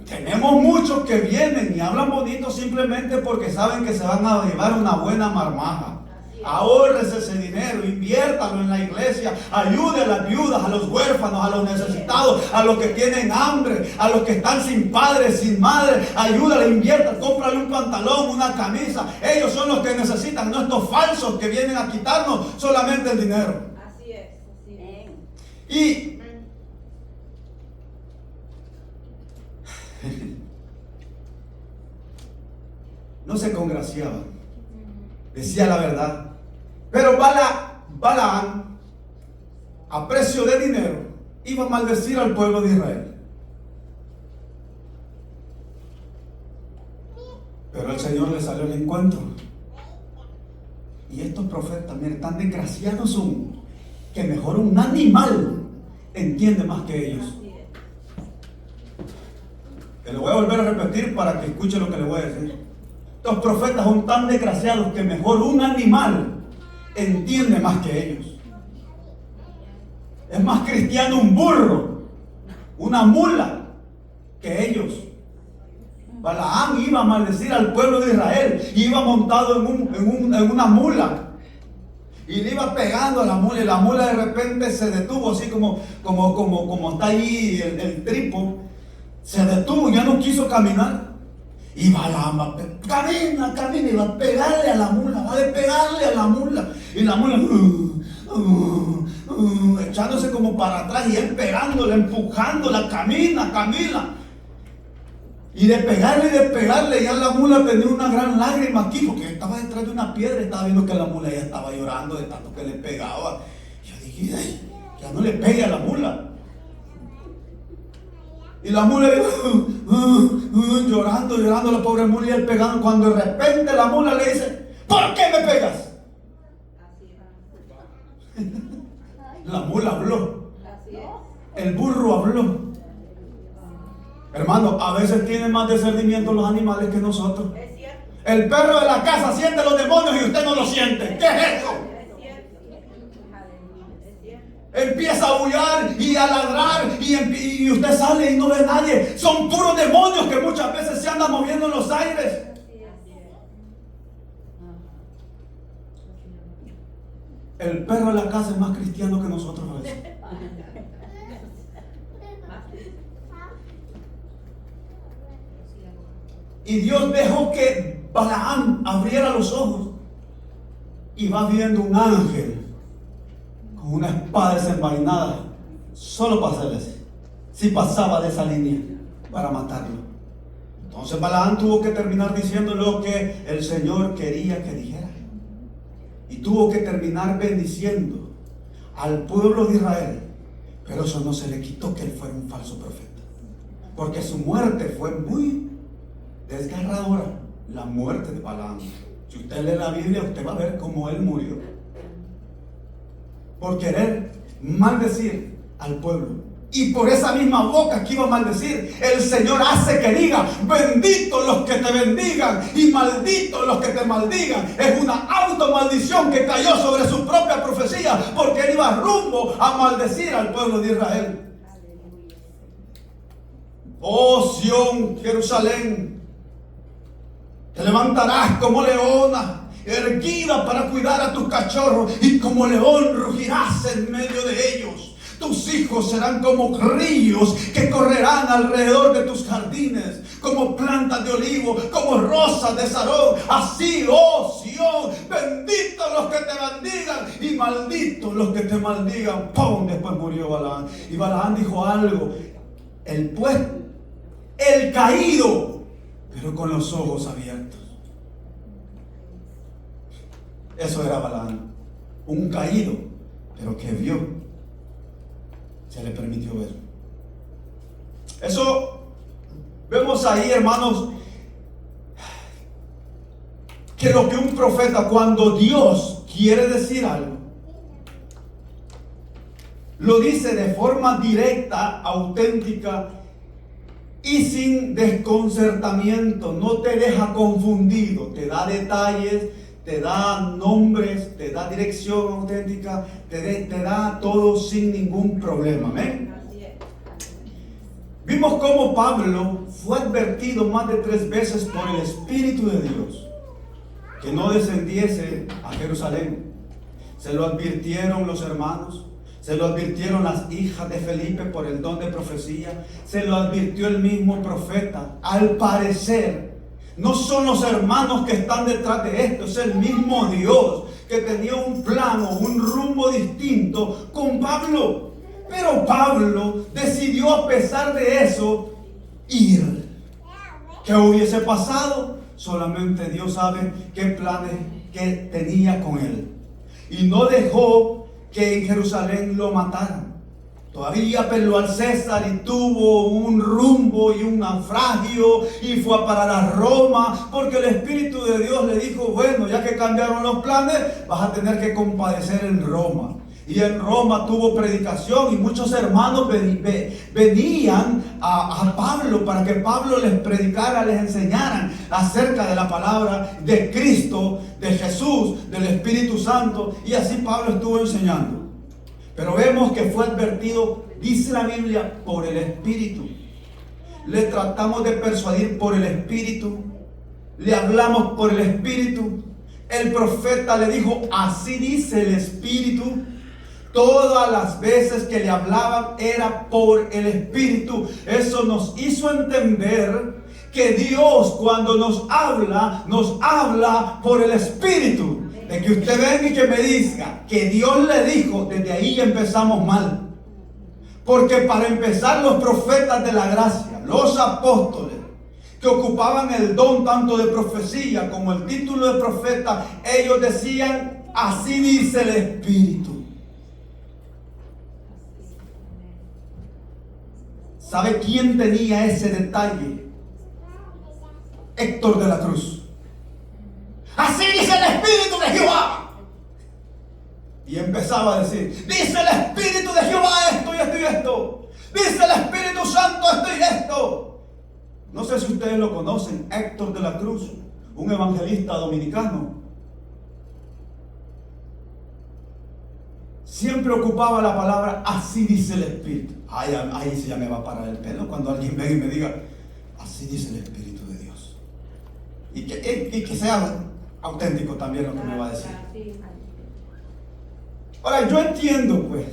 Tenemos muchos que vienen y hablan bonito simplemente porque saben que se van a llevar una buena marmaja. Ahórrese ese dinero, inviértalo en la iglesia, ayude a las viudas, a los huérfanos, a los necesitados, a los que tienen hambre, a los que están sin padre, sin madre. Ayúdale, inviértale, cómprale un pantalón, una camisa. Ellos son los que necesitan, no estos falsos que vienen a quitarnos solamente el dinero. Así es, así es. Y no se congraciaban, decía la verdad. Pero Balaam, a precio de dinero, iba a maldecir al pueblo de Israel. Pero el Señor le salió al encuentro. Y estos profetas, miren, tan desgraciados son, que mejor un animal entiende más que ellos. Así es. Te lo voy a volver a repetir para que escuche lo que le voy a decir. Estos profetas son tan desgraciados que mejor un animal entiende más que ellos. Es más cristiano un burro, una mula, que ellos. Balaam iba a maldecir al pueblo de Israel, iba montado en una mula y le iba pegando a la mula, y la mula de repente se detuvo, así como está ahí el tripo, se detuvo, ya no quiso caminar. Y Balaam camina, y va a pegarle a la mula, y la mula echándose como para atrás, y él pegándola, empujándola, camina. Y de pegarle, ya la mula tenía una gran lágrima aquí, porque estaba detrás de una piedra, estaba viendo que la mula ya estaba llorando de tanto que le pegaba. Yo dije, ay, ya no le pegue a la mula. Y la mula llorando, la pobre mula, y él pegando, cuando de repente la mula le dice, ¿por qué me pegas? Así es. La mula habló, Así es. el burro habló. Hermano, a veces tienen más discernimiento los animales que nosotros. Es cierto. El perro de la casa siente los demonios y usted no lo siente. ¿Qué es eso? Es cierto. Aleluya. Es cierto. Empieza a aullar y a ladrar y usted sale y no ve a nadie. Son puros demonios que muchas veces se andan moviendo en los aires. Así es. El perro de la casa es más cristiano que nosotros a veces. Y Dios dejó que Balaam abriera los ojos y va viendo un ángel con una espada desenvainada, solo para hacerle así, si pasaba de esa línea, para matarlo. Entonces Balaam tuvo que terminar diciendo lo que el Señor quería que dijera, y tuvo que terminar bendiciendo al pueblo de Israel. Pero eso no se le quitó que él fuera un falso profeta, porque su muerte fue muy desgarradora, la muerte de Balaam. Si usted lee la Biblia, usted va a ver cómo él murió por querer maldecir al pueblo. Y por esa misma boca que iba a maldecir, el Señor hace que diga, benditos los que te bendigan y malditos los que te maldigan. Es una automaldición que cayó sobre su propia profecía, porque él iba rumbo a maldecir al pueblo de Israel. Oh Sión, Jerusalén, te levantarás como leona, erguida para cuidar a tus cachorros, y como león rugirás en medio de ellos. Tus hijos serán como ríos que correrán alrededor de tus jardines, como plantas de olivo, como rosas de Sarón. Así, oh Sión, benditos los que te bendigan y malditos los que te maldigan. ¡Pum! Después murió Balaam. Y Balaam dijo algo: el caído, pero con los ojos abiertos. Eso era Balaam, un caído, pero que vio, se le permitió ver. Eso vemos ahí, hermanos, que lo que un profeta, cuando Dios quiere decir algo, lo dice de forma directa, auténtica y sin desconcertamiento, no te deja confundido, te da detalles, te da nombres, te da dirección auténtica, te da todo sin ningún problema. Amén. Así es. Vimos cómo Pablo fue advertido más de 3 veces por el Espíritu de Dios que no descendiese a Jerusalén. Se lo advirtieron los hermanos, se lo advirtieron las hijas de Felipe por el don de profecía, se lo advirtió el mismo profeta. Al parecer, no son los hermanos que están detrás de esto, es el mismo Dios que tenía un plano, un rumbo distinto con Pablo. Pero Pablo decidió, a pesar de eso, ir. ¿Qué hubiese pasado? Solamente Dios sabe qué planes que tenía con él. Y no dejó que en Jerusalén lo mataran. Todavía apeló al César y tuvo un rumbo y un naufragio y fue a parar a Roma, porque el Espíritu de Dios le dijo: bueno, ya que cambiaron los planes, vas a tener que compadecer en Roma. Y en Roma tuvo predicación y muchos hermanos venían a Pablo para que Pablo les predicara, les enseñaran acerca de la palabra de Cristo, de Jesús, del Espíritu Santo. Y así Pablo estuvo enseñando. Pero vemos que fue advertido, dice la Biblia, por el Espíritu. Le tratamos de persuadir por el Espíritu. Le hablamos por el Espíritu. El profeta le dijo: así dice el Espíritu. Todas las veces que le hablaban era por el Espíritu. Eso nos hizo entender que Dios, cuando nos habla por el Espíritu. De que usted venga y que me diga que Dios le dijo, desde ahí empezamos mal. Porque para empezar, los profetas de la gracia, los apóstoles, que ocupaban el don tanto de profecía como el título de profeta, ellos decían: así dice el Espíritu. ¿Sabe quién tenía ese detalle? Héctor de la Cruz. Así dice el Espíritu de Jehová. Y empezaba a decir: dice el Espíritu de Jehová esto y esto y esto. Dice el Espíritu Santo esto y esto. No sé si ustedes lo conocen, Héctor de la Cruz, un evangelista dominicano. Siempre ocupaba la palabra: así dice el Espíritu. Ahí sí ya me va a parar el pelo cuando alguien venga y me diga: así dice el Espíritu de Dios. Y que sea auténtico también lo que me va a decir. Ahora, yo entiendo pues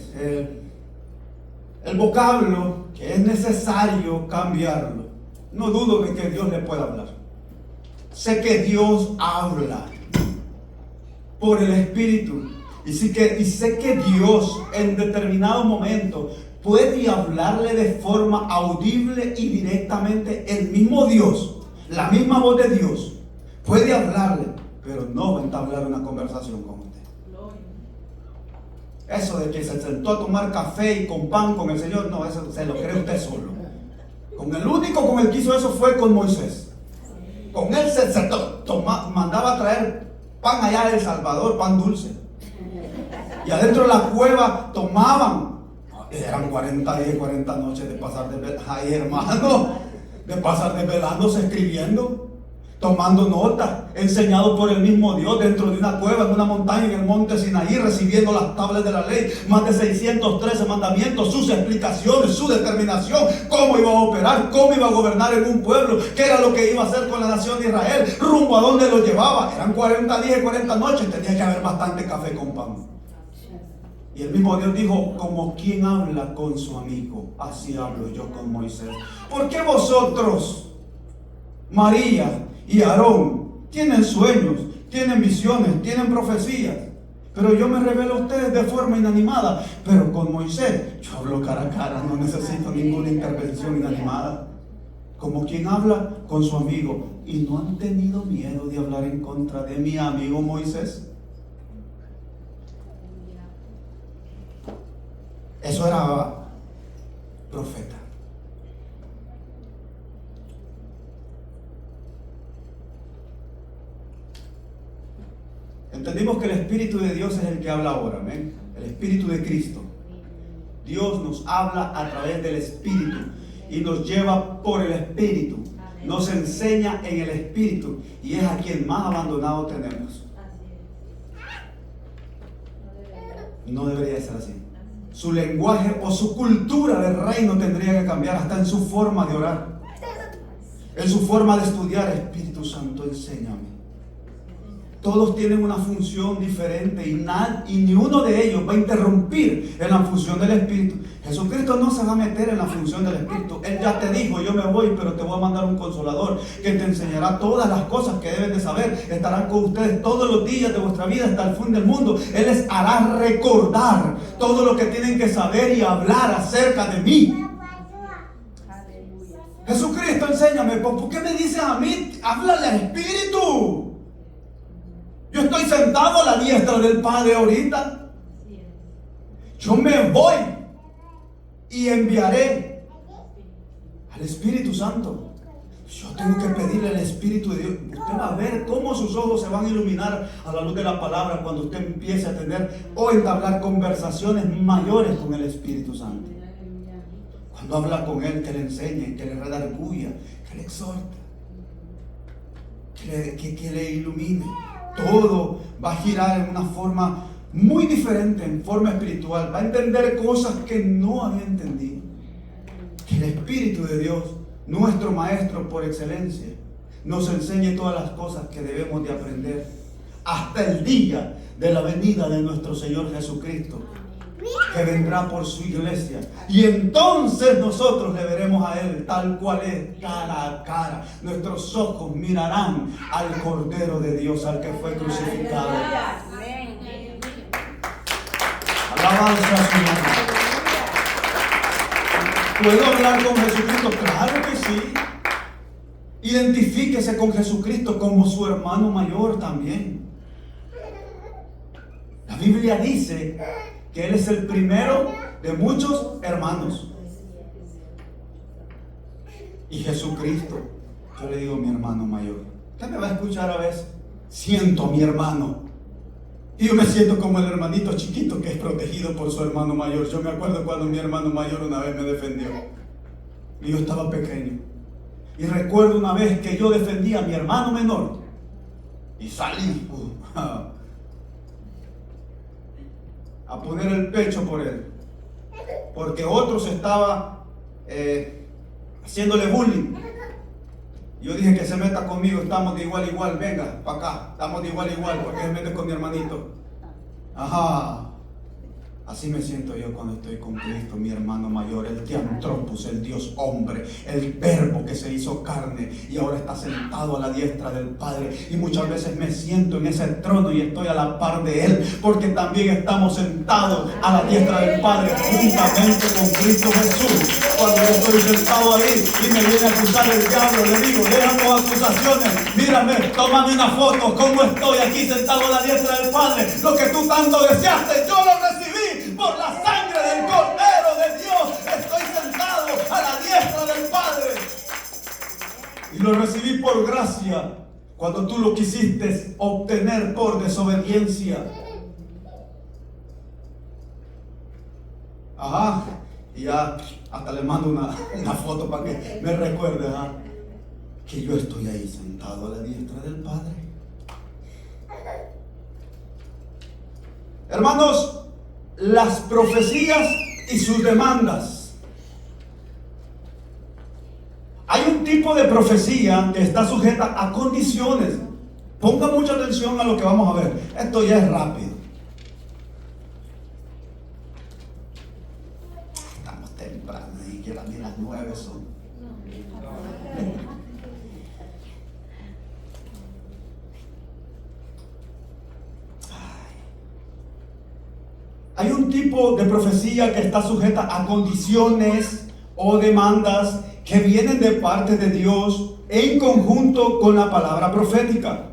el vocablo, que es necesario cambiarlo. No dudo de que Dios le pueda hablar. Sé que Dios habla por el Espíritu. Y sé que Dios en determinado momento puede hablarle de forma audible y directamente. El mismo Dios, la misma voz de Dios, puede hablarle, pero no va a entablar una conversación con usted. Eso de que se sentó a tomar café y con pan con el Señor, no, eso se lo cree usted solo. Con el único con el que hizo eso fue con Moisés. Con él se mandaba a traer pan allá de El Salvador, pan dulce. Y adentro de la cueva tomaban. Eran 40 días y 40 noches de pasar ay, hermano, de pasar desvelándose, escribiendo, tomando notas, enseñado por el mismo Dios dentro de una cueva, en una montaña, en el monte Sinaí, recibiendo las tablas de la ley, más de 613 mandamientos, sus explicaciones, su determinación, cómo iba a operar, cómo iba a gobernar en un pueblo, qué era lo que iba a hacer con la nación de Israel, rumbo a dónde lo llevaba. Eran 40 días y 40 noches, tenía que haber bastante café con pan. Y el mismo Dios dijo: como quien habla con su amigo, así hablo yo con Moisés. ¿Por qué vosotros, María y Aarón, tienen sueños, tienen visiones, tienen profecías, pero yo me revelo a ustedes de forma inanimada? Pero con Moisés yo hablo cara a cara, no necesito ninguna intervención inanimada. Como quien habla con su amigo. ¿Y no han tenido miedo de hablar en contra de mi amigo Moisés? Eso era profeta. Entendimos que el Espíritu de Dios es el que habla ahora, ¿ven? El Espíritu de Cristo. Dios nos habla a través del Espíritu. y nos lleva por el Espíritu. Nos enseña en el Espíritu y es a quien más abandonado tenemos. No debería ser así. Su lenguaje o su cultura del reino tendría que cambiar, hasta en su forma de orar, en su forma de estudiar. Espíritu Santo, enséñame. Todos tienen una función diferente y ni uno de ellos va a interrumpir en la función del Espíritu. Jesucristo no se va a meter en la función del Espíritu. Él ya te dijo, yo me voy, pero te voy a mandar un consolador que te enseñará todas las cosas que deben de saber. Estarán con ustedes todos los días de vuestra vida hasta el fin del mundo. Él les hará recordar todo lo que tienen que saber y hablar acerca de mí. Jesucristo, enséñame. ¿Por qué me dices a mí? Háblale al Espíritu. Yo estoy sentado a la diestra del Padre ahorita. Yo me voy y enviaré al Espíritu Santo. Yo tengo que pedirle al Espíritu de Dios. Usted va a ver cómo sus ojos se van a iluminar a la luz de la palabra cuando usted empiece a tener o entablar conversaciones mayores con el Espíritu Santo. Cuando habla con Él, que le enseñe, que le redarguya, que le exhorta, que le ilumine. Todo va a girar en una forma muy diferente, en forma espiritual. Va a entender cosas que no había entendido. Que el Espíritu de Dios, nuestro Maestro por excelencia, nos enseñe todas las cosas que debemos de aprender hasta el día de la venida de nuestro Señor Jesucristo, que vendrá por su iglesia. Y entonces nosotros le veremos a Él tal cual es, cara a cara. Nuestros ojos mirarán al Cordero de Dios, al que fue crucificado. Alabanza a su nombre. ¿Puedo hablar con Jesucristo? Claro que sí. Identifíquese con Jesucristo como su hermano mayor también. La Biblia dice que Él es el primero de muchos hermanos. Y Jesucristo, yo le digo mi hermano mayor. Usted me va a escuchar a veces, siento a mi hermano. Y yo me siento como el hermanito chiquito que es protegido por su hermano mayor. Yo me acuerdo cuando mi hermano mayor una vez me defendió. Y yo estaba pequeño. Y recuerdo una vez que yo defendía a mi hermano menor. Y salí a poner el pecho por él, porque otros estaba haciéndole bullying. Yo dije que se meta conmigo, estamos de igual a igual, venga para acá, estamos de igual a igual, porque se mete con mi hermanito. Ajá. Así me siento yo cuando estoy con Cristo, mi hermano mayor, el Theantropos, el Dios hombre, el verbo que se hizo carne y ahora está sentado a la diestra del Padre. Y muchas veces me siento en ese trono y estoy a la par de Él, porque también estamos sentados a la diestra del Padre juntamente con Cristo Jesús. Cuando yo estoy sentado ahí y me viene a acusar el diablo, le digo, deja tus acusaciones, mírame, tómame una foto, cómo estoy aquí sentado a la diestra del Padre. Lo que tú tanto deseaste, yo lo recibí. Por la sangre del Cordero de Dios estoy sentado a la diestra del Padre. Y lo recibí por gracia cuando tú lo quisiste obtener por desobediencia. Ajá. Y ya hasta le mando una foto para que me recuerde que yo estoy ahí sentado a la diestra del Padre. Hermanos, las profecías y sus demandas. Hay un tipo de profecía que está sujeta a condiciones. Ponga mucha atención a lo que vamos a ver. Esto ya es rápido. Estamos temprano y que también las 9 son. Hay un tipo de profecía que está sujeta a condiciones o demandas que vienen de parte de Dios en conjunto con la palabra profética.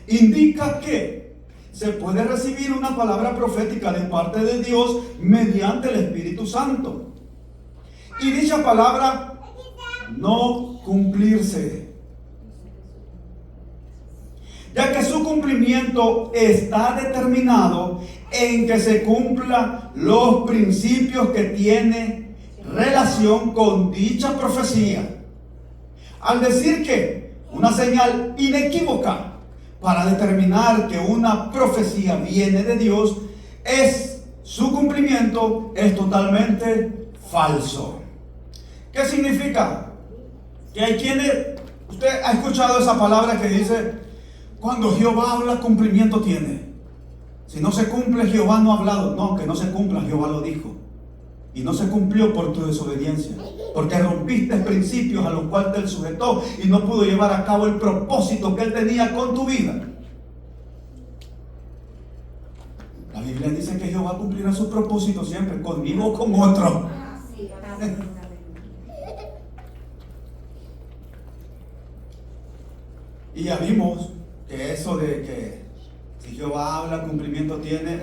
Indica que se puede recibir una palabra profética de parte de Dios mediante el Espíritu Santo. Y dicha palabra no cumplirse, ya que su cumplimiento está determinado en que se cumplan los principios que tiene relación con dicha profecía. Al decir que una señal inequívoca para determinar que una profecía viene de Dios es su cumplimiento, es totalmente falso. ¿Qué significa? Que hay quienes, usted ha escuchado esa palabra que dice, cuando Jehová habla, cumplimiento tiene. Si no se cumple, Jehová no ha hablado. No, que no se cumpla, Jehová lo dijo. Y no se cumplió por tu desobediencia, porque rompiste principios a los cuales Él sujetó y no pudo llevar a cabo el propósito que Él tenía con tu vida. La Biblia dice que Jehová cumplirá su propósito siempre, conmigo o con otro. Y ya vimos que eso de que si Jehová habla, cumplimiento tiene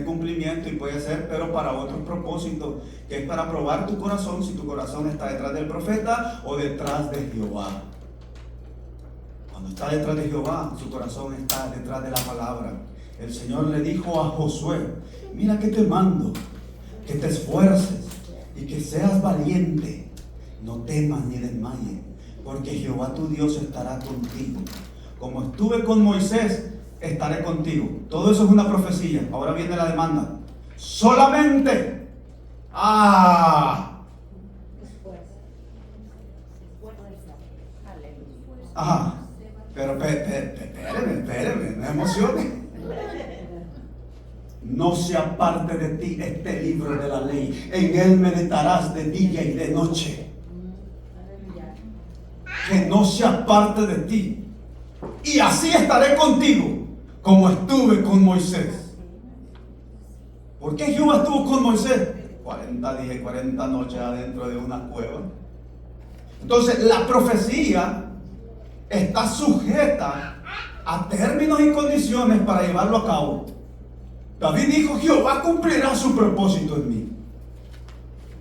cumplimiento y puede ser, pero para otro propósito, que es para probar tu corazón, si tu corazón está detrás del profeta o detrás de Jehová. Cuando está detrás de Jehová, su corazón está detrás de la palabra. El Señor le dijo a Josué, mira que te mando, que te esfuerces y que seas valiente, no temas ni desmayes, porque Jehová tu Dios estará contigo. Como estuve con Moisés, estaré contigo. Todo eso es una profecía. Ahora viene la demanda. Solamente. Ajá. Pero espéreme, no emociones. No se aparte de ti este libro de la ley. En él meditarás de día y de noche. Que no se aparte de ti. Y así estaré contigo, como estuve con Moisés. ¿Por qué Jehová estuvo con Moisés? 40 días y 40 noches adentro de una cueva. Entonces la profecía está sujeta a términos y condiciones para llevarlo a cabo. David dijo, Jehová cumplirá su propósito en mí.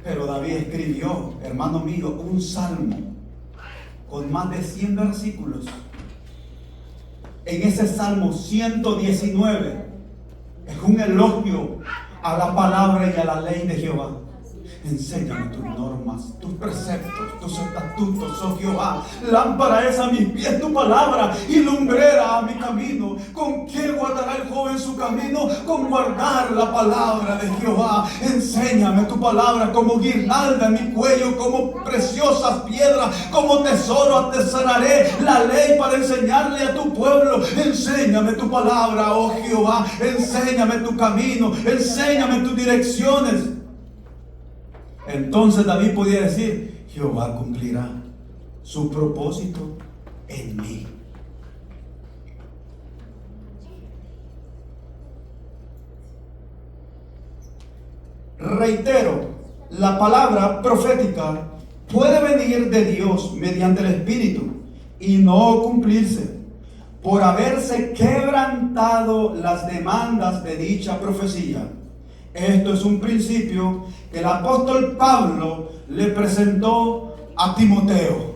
Pero David escribió, hermano mío, un salmo con más de 100 versículos. En ese Salmo 119 es un elogio a la palabra y a la ley de Jehová. Enséñame tus normas, tus preceptos, tus estatutos, oh Jehová. Lámpara es a mis pies tu palabra y lumbrera a mi camino. ¿Con qué guardará el joven su camino? Con guardar la palabra de Jehová. Enséñame tu palabra como guirnalda en mi cuello, como preciosas piedras, como tesoro atesoraré la ley para enseñarle a tu pueblo. Enséñame tu palabra, oh Jehová. Enséñame tu camino, enséñame tus direcciones. Entonces David podía decir, Jehová cumplirá su propósito en mí. Reitero, la palabra profética puede venir de Dios mediante el Espíritu y no cumplirse por haberse quebrantado las demandas de dicha profecía. Esto es un principio que el apóstol Pablo le presentó a Timoteo.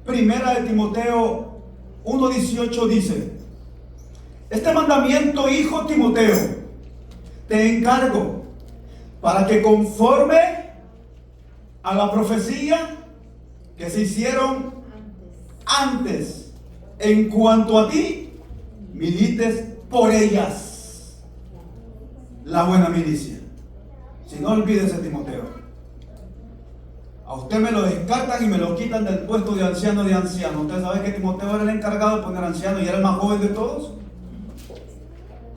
Primera de Timoteo 1:18 dice, este mandamiento, hijo Timoteo, te encargo para que conforme a la profecía que se hicieron antes, en cuanto a ti, milites por ellas la buena milicia. Si no, olvídese, Timoteo. A usted me lo descartan y me lo quitan del puesto de anciano. Usted sabe que Timoteo era el encargado de poner anciano y era el más joven de todos.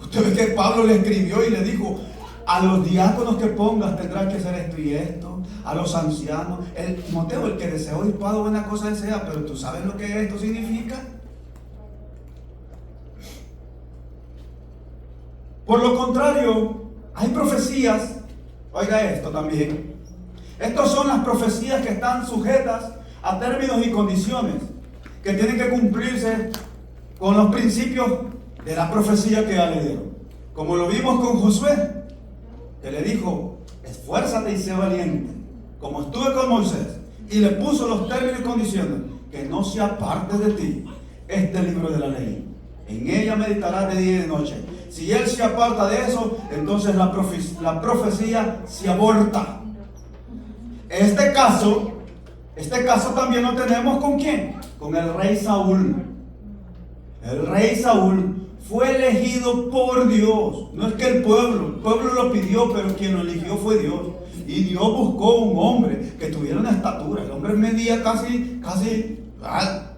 Usted ve que Pablo le escribió y le dijo, a los diáconos que pongas tendrás que hacer esto y esto, a los ancianos. Timoteo, el que desea obispado, buena cosa desea, pero tú sabes lo que esto significa. Por lo contrario, hay profecías, oiga esto también, estas son las profecías que están sujetas a términos y condiciones que tienen que cumplirse con los principios de la profecía que ya le dieron. Como lo vimos con Josué, que le dijo, esfuérzate y sé valiente, como estuve con Moisés, y le puso los términos y condiciones, que no se aparte de ti este libro de la ley, En ella meditará de día y de noche. Si él se aparta de eso, entonces la profecía se aborta. Este caso también lo tenemos ¿con quién? Con el rey Saúl. El rey Saúl fue elegido por Dios. No es que el pueblo lo pidió, pero quien lo eligió fue Dios. Y Dios buscó un hombre que tuviera una estatura. El hombre medía casi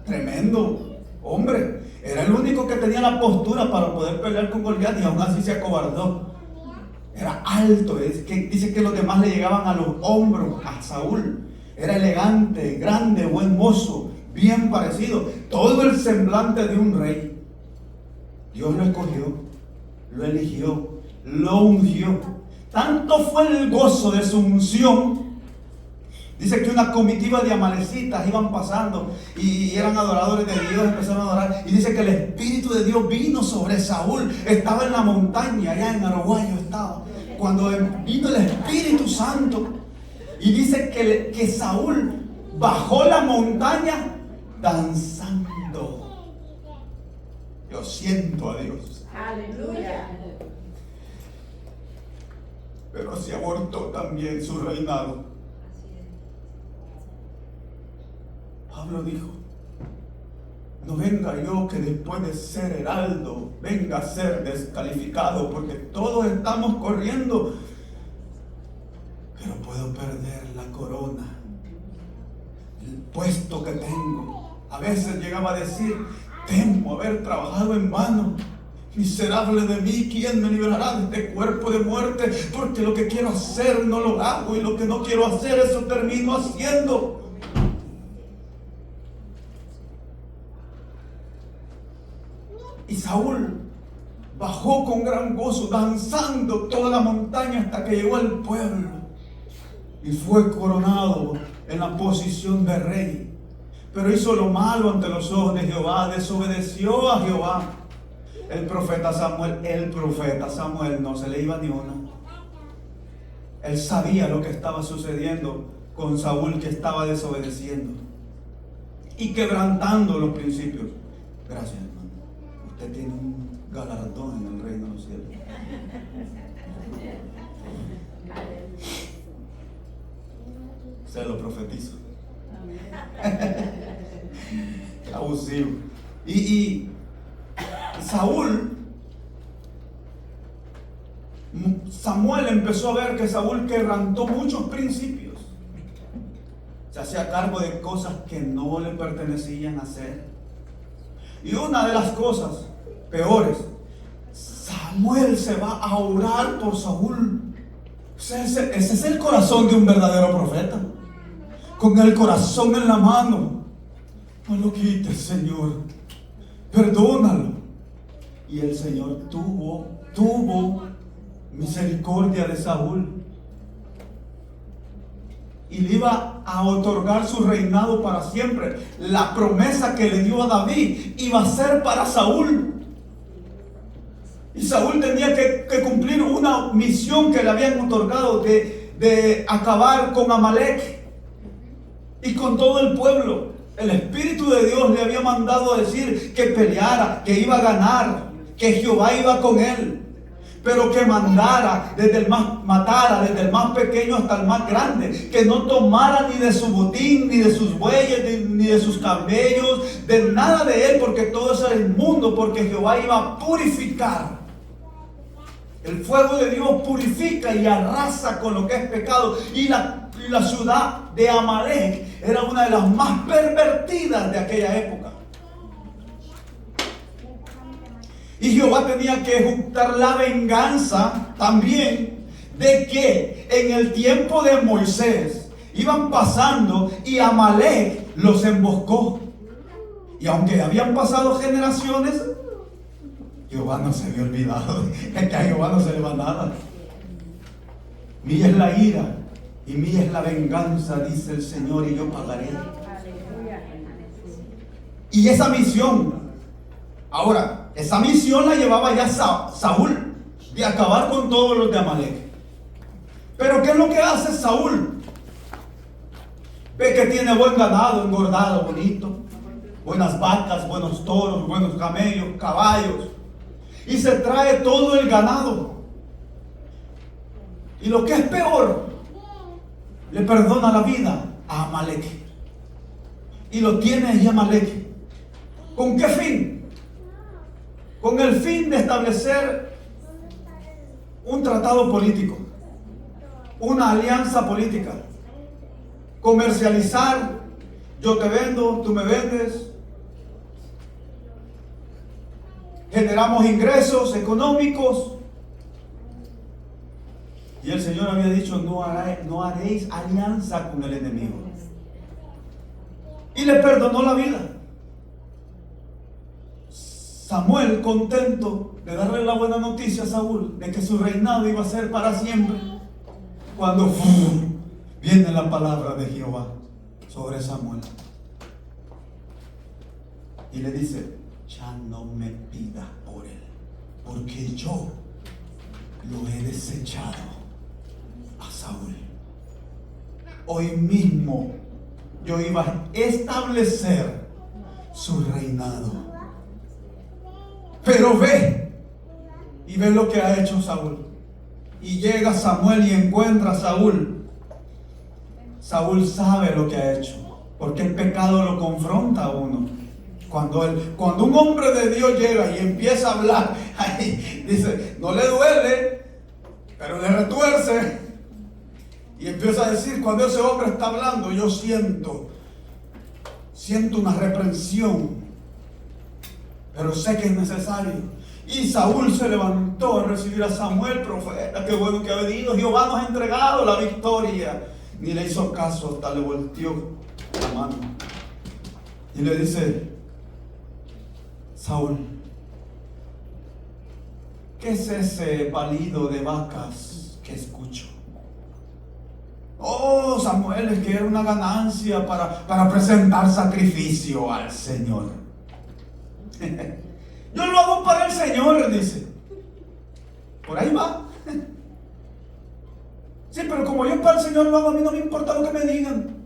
tremendo hombre. Era el único que tenía la postura para poder pelear con Goliat y aún así se acobardó. Era alto, dice que los demás le llegaban a los hombros a Saúl. Era elegante, grande, buen mozo, bien parecido. Todo el semblante de un rey. Dios lo escogió, lo eligió, lo ungió. Tanto fue el gozo de su unción. Dice que una comitiva de amalecitas iban pasando y eran adoradores de Dios, empezaron a adorar. Y dice que el Espíritu de Dios vino sobre Saúl. Estaba en la montaña, allá en Araguayo estaba. Cuando vino el Espíritu Santo. Y dice que Saúl bajó la montaña danzando. Yo siento a Dios. Aleluya. Pero se abortó también su reinado. Pablo dijo: no venga yo que después de ser heraldo venga a ser descalificado, porque todos estamos corriendo, pero puedo perder la corona, el puesto que tengo. A veces llegaba a decir: temo haber trabajado en vano. Miserable de mí, ¿quién me librará de este cuerpo de muerte? Porque lo que quiero hacer no lo hago, y lo que no quiero hacer, eso termino haciendo. Y Saúl bajó con gran gozo, danzando toda la montaña hasta que llegó al pueblo. Y fue coronado en la posición de rey. Pero hizo lo malo ante los ojos de Jehová, desobedeció a Jehová. El profeta Samuel no se le iba ni una. Él sabía lo que estaba sucediendo con Saúl, que estaba desobedeciendo y quebrantando los principios. Gracias, hermano. Usted tiene un galardón en el reino de los cielos. Se lo profetizo. Qué abusivo. Y Samuel empezó a ver que Saúl quebrantó muchos principios. Se hacía cargo de cosas que no le pertenecían hacer. Y una de las cosas peores, Samuel se va a orar por Saúl. Ese es el corazón de un verdadero profeta. Con el corazón en la mano. No lo quites, Señor. Perdónalo. Y el Señor tuvo misericordia de Saúl. Y le iba a otorgar su reinado para siempre. La promesa que le dio a David iba a ser para Saúl. Y Saúl tenía que cumplir una misión que le habían otorgado de acabar con Amalek y con todo el pueblo. El Espíritu de Dios le había mandado a decir que peleara, que iba a ganar, que Jehová iba con él. Pero que matara desde el más pequeño hasta el más grande, que no tomara ni de su botín, ni de sus bueyes, ni de sus camellos, de nada de él, porque todo eso era inmundo, porque Jehová iba a purificar. El fuego de Dios purifica y arrasa con lo que es pecado. Y la ciudad de Amalek era una de las más pervertidas de aquella época. Y Jehová tenía que ejecutar la venganza también de que en el tiempo de Moisés iban pasando y Amalek los emboscó. Y aunque habían pasado generaciones, Jehová no se había olvidado. Es que a Jehová no se le va nada. Mía es la ira y mía es la venganza, dice el Señor, y yo pagaré. Y esa misión, ahora, esa misión la llevaba ya Saúl, de acabar con todos los de Amalek. Pero ¿qué es lo que hace Saúl? Ve que tiene buen ganado, engordado, bonito. buenas vacas, buenos toros, buenos camellos, caballos. Y se trae todo el ganado. Y lo que es peor, le perdona la vida a Amalek. Y lo tiene ahí Amalek. ¿Con qué fin? Con el fin de establecer un tratado político, una alianza política, comercializar, yo te vendo, tú me vendes, generamos ingresos económicos. Y el Señor había dicho, no haréis alianza con el enemigo. Y le perdonó la vida. Samuel, contento de darle la buena noticia a Saúl de que su reinado iba a ser para siempre, cuando viene la palabra de Jehová sobre Samuel y le dice, ya no me pidas por él, porque yo lo he desechado a Saúl. Hoy mismo yo iba a establecer su reinado. Pero ve, y ve lo que ha hecho Saúl. Y llega Samuel y encuentra a Saúl. Saúl sabe lo que ha hecho, porque el pecado lo confronta a uno. Cuando un hombre de Dios llega y empieza a hablar, ahí dice, no le duele, pero le retuerce. Y empieza a decir, cuando ese hombre está hablando, yo siento una reprensión, pero sé que es necesario. Y Saúl se levantó a recibir a Samuel, profeta, qué bueno que ha venido, Jehová nos ha entregado la victoria. Ni le hizo caso, hasta le volteó la mano y le dice, Saúl, ¿qué es ese balido de vacas que escucho? Oh, Samuel, es que era una ganancia para presentar sacrificio al Señor. Yo lo hago para el Señor, dice. Por ahí va. Sí, pero como yo para el Señor lo hago, a mí no me importa lo que me digan.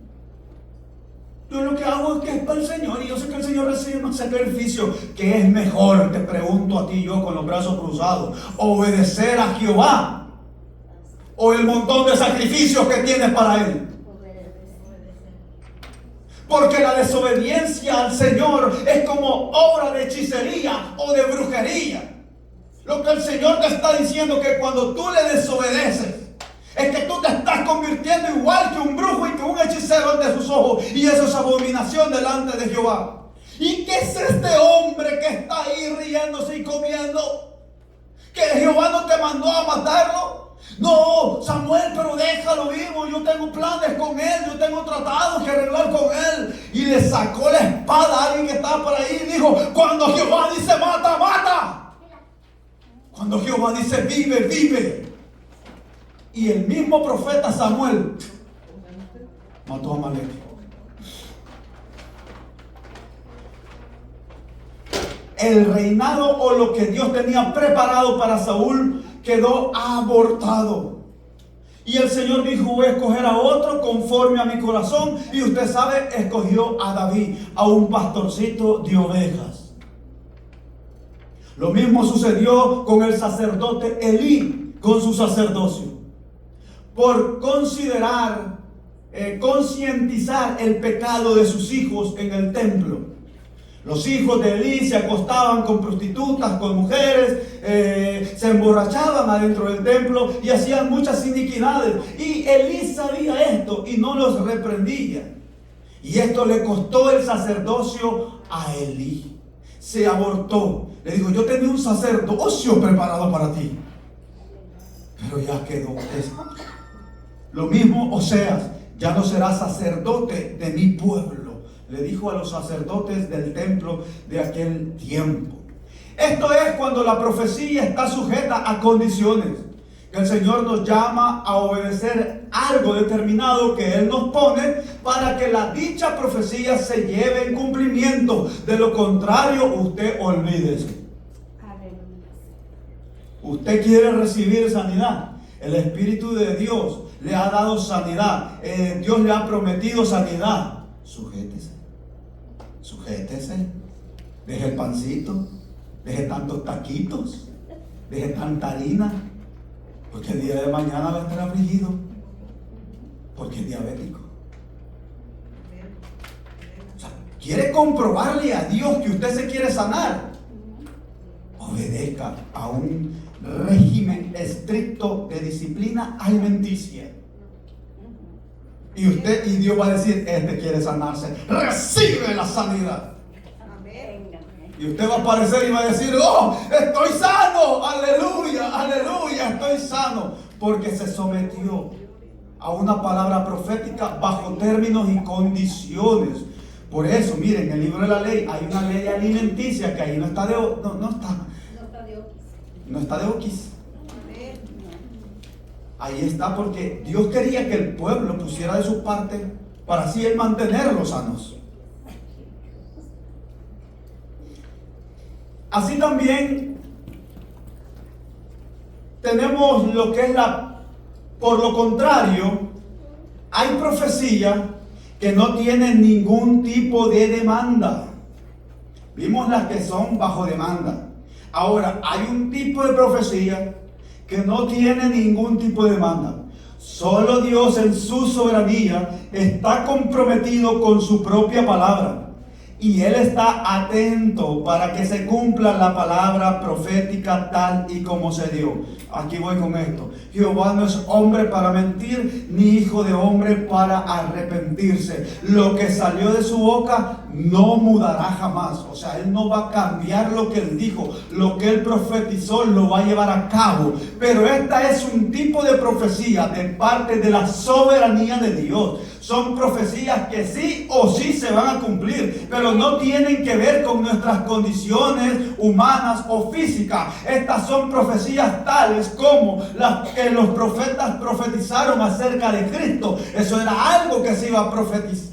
Yo lo que hago es que es para el Señor, y yo sé que el Señor recibe un sacrificio. ¿Qué es mejor? Te pregunto a ti, yo con los brazos cruzados. ¿Obedecer a Jehová o el montón de sacrificios que tienes para Él? Porque la desobediencia al Señor es como obra de hechicería o de brujería. Lo que el Señor te está diciendo, que cuando tú le desobedeces, es que tú te estás convirtiendo igual que un brujo y que un hechicero ante sus ojos. Y eso es abominación delante de Jehová. ¿Y qué es este hombre que está ahí riéndose y comiendo? ¿Que Jehová no te mandó a matarlo? No, Samuel, pero déjalo vivo. Yo tengo planes con él, yo tengo tratados que arreglar con él. Y le sacó la espada a alguien que estaba por ahí y dijo, cuando Jehová dice mata, mata. Cuando Jehová dice vive, vive. Y el mismo profeta Samuel mató a Amalek. El reinado, o lo que Dios tenía preparado para Saúl, quedó abortado. Y el Señor dijo, voy a escoger a otro conforme a mi corazón. Y usted sabe, escogió a David, a un pastorcito de ovejas. Lo mismo sucedió con el sacerdote Elí, con su sacerdocio. Por considerar, concientizar el pecado de sus hijos en el templo. Los hijos de Elí se acostaban con prostitutas, con mujeres, se emborrachaban adentro del templo y hacían muchas iniquidades. Y Elí sabía esto y no los reprendía. Y esto le costó el sacerdocio a Elí. Se abortó. Le dijo, yo tenía un sacerdocio preparado para ti, pero ya quedó. Lo mismo Oseas, ya no serás sacerdote de mi pueblo, le dijo a los sacerdotes del templo de aquel tiempo. Esto es cuando la profecía está sujeta a condiciones, que el Señor nos llama a obedecer algo determinado que Él nos pone para que la dicha profecía se lleve en cumplimiento. De lo contrario, usted olvídese. Usted quiere recibir sanidad. El Espíritu de Dios le ha dado sanidad. Dios le ha prometido sanidad. Sujétese. sujétese, deje el pancito, deje tantos taquitos, deje tanta harina, porque el día de mañana va a estar afligido, porque es diabético. O sea, quiere comprobarle a Dios que usted se quiere sanar, obedezca a un régimen estricto de disciplina alimenticia. Y Dios va a decir, este quiere sanarse, recibe la sanidad. Y usted va a aparecer y va a decir, oh, estoy sano, aleluya, aleluya, estoy sano, porque se sometió a una palabra profética bajo términos y condiciones. Por eso, miren, en el libro de la ley hay una ley alimenticia que ahí no está de oquis. Ahí está porque Dios quería que el pueblo pusiera de su parte para así él mantenerlos sanos. Así también tenemos lo que es por lo contrario, hay profecía que no tienen ningún tipo de demanda. Vimos las que son bajo demanda. Ahora, hay un tipo de profecía que no tiene ningún tipo de demanda. Solo Dios en su soberanía está comprometido con su propia palabra. Y Él está atento para que se cumpla la palabra profética tal y como se dio. Aquí voy con esto. Jehová no es hombre para mentir, ni hijo de hombre para arrepentirse. Lo que salió de su boca no mudará jamás. O sea, Él no va a cambiar lo que Él dijo. Lo que Él profetizó lo va a llevar a cabo. Pero esta es un tipo de profecía de parte de la soberanía de Dios. Son profecías que sí o sí se van a cumplir, pero no tienen que ver con nuestras condiciones humanas o físicas. Estas son profecías tales como las que los profetas profetizaron acerca de Cristo. Eso era algo que se iba a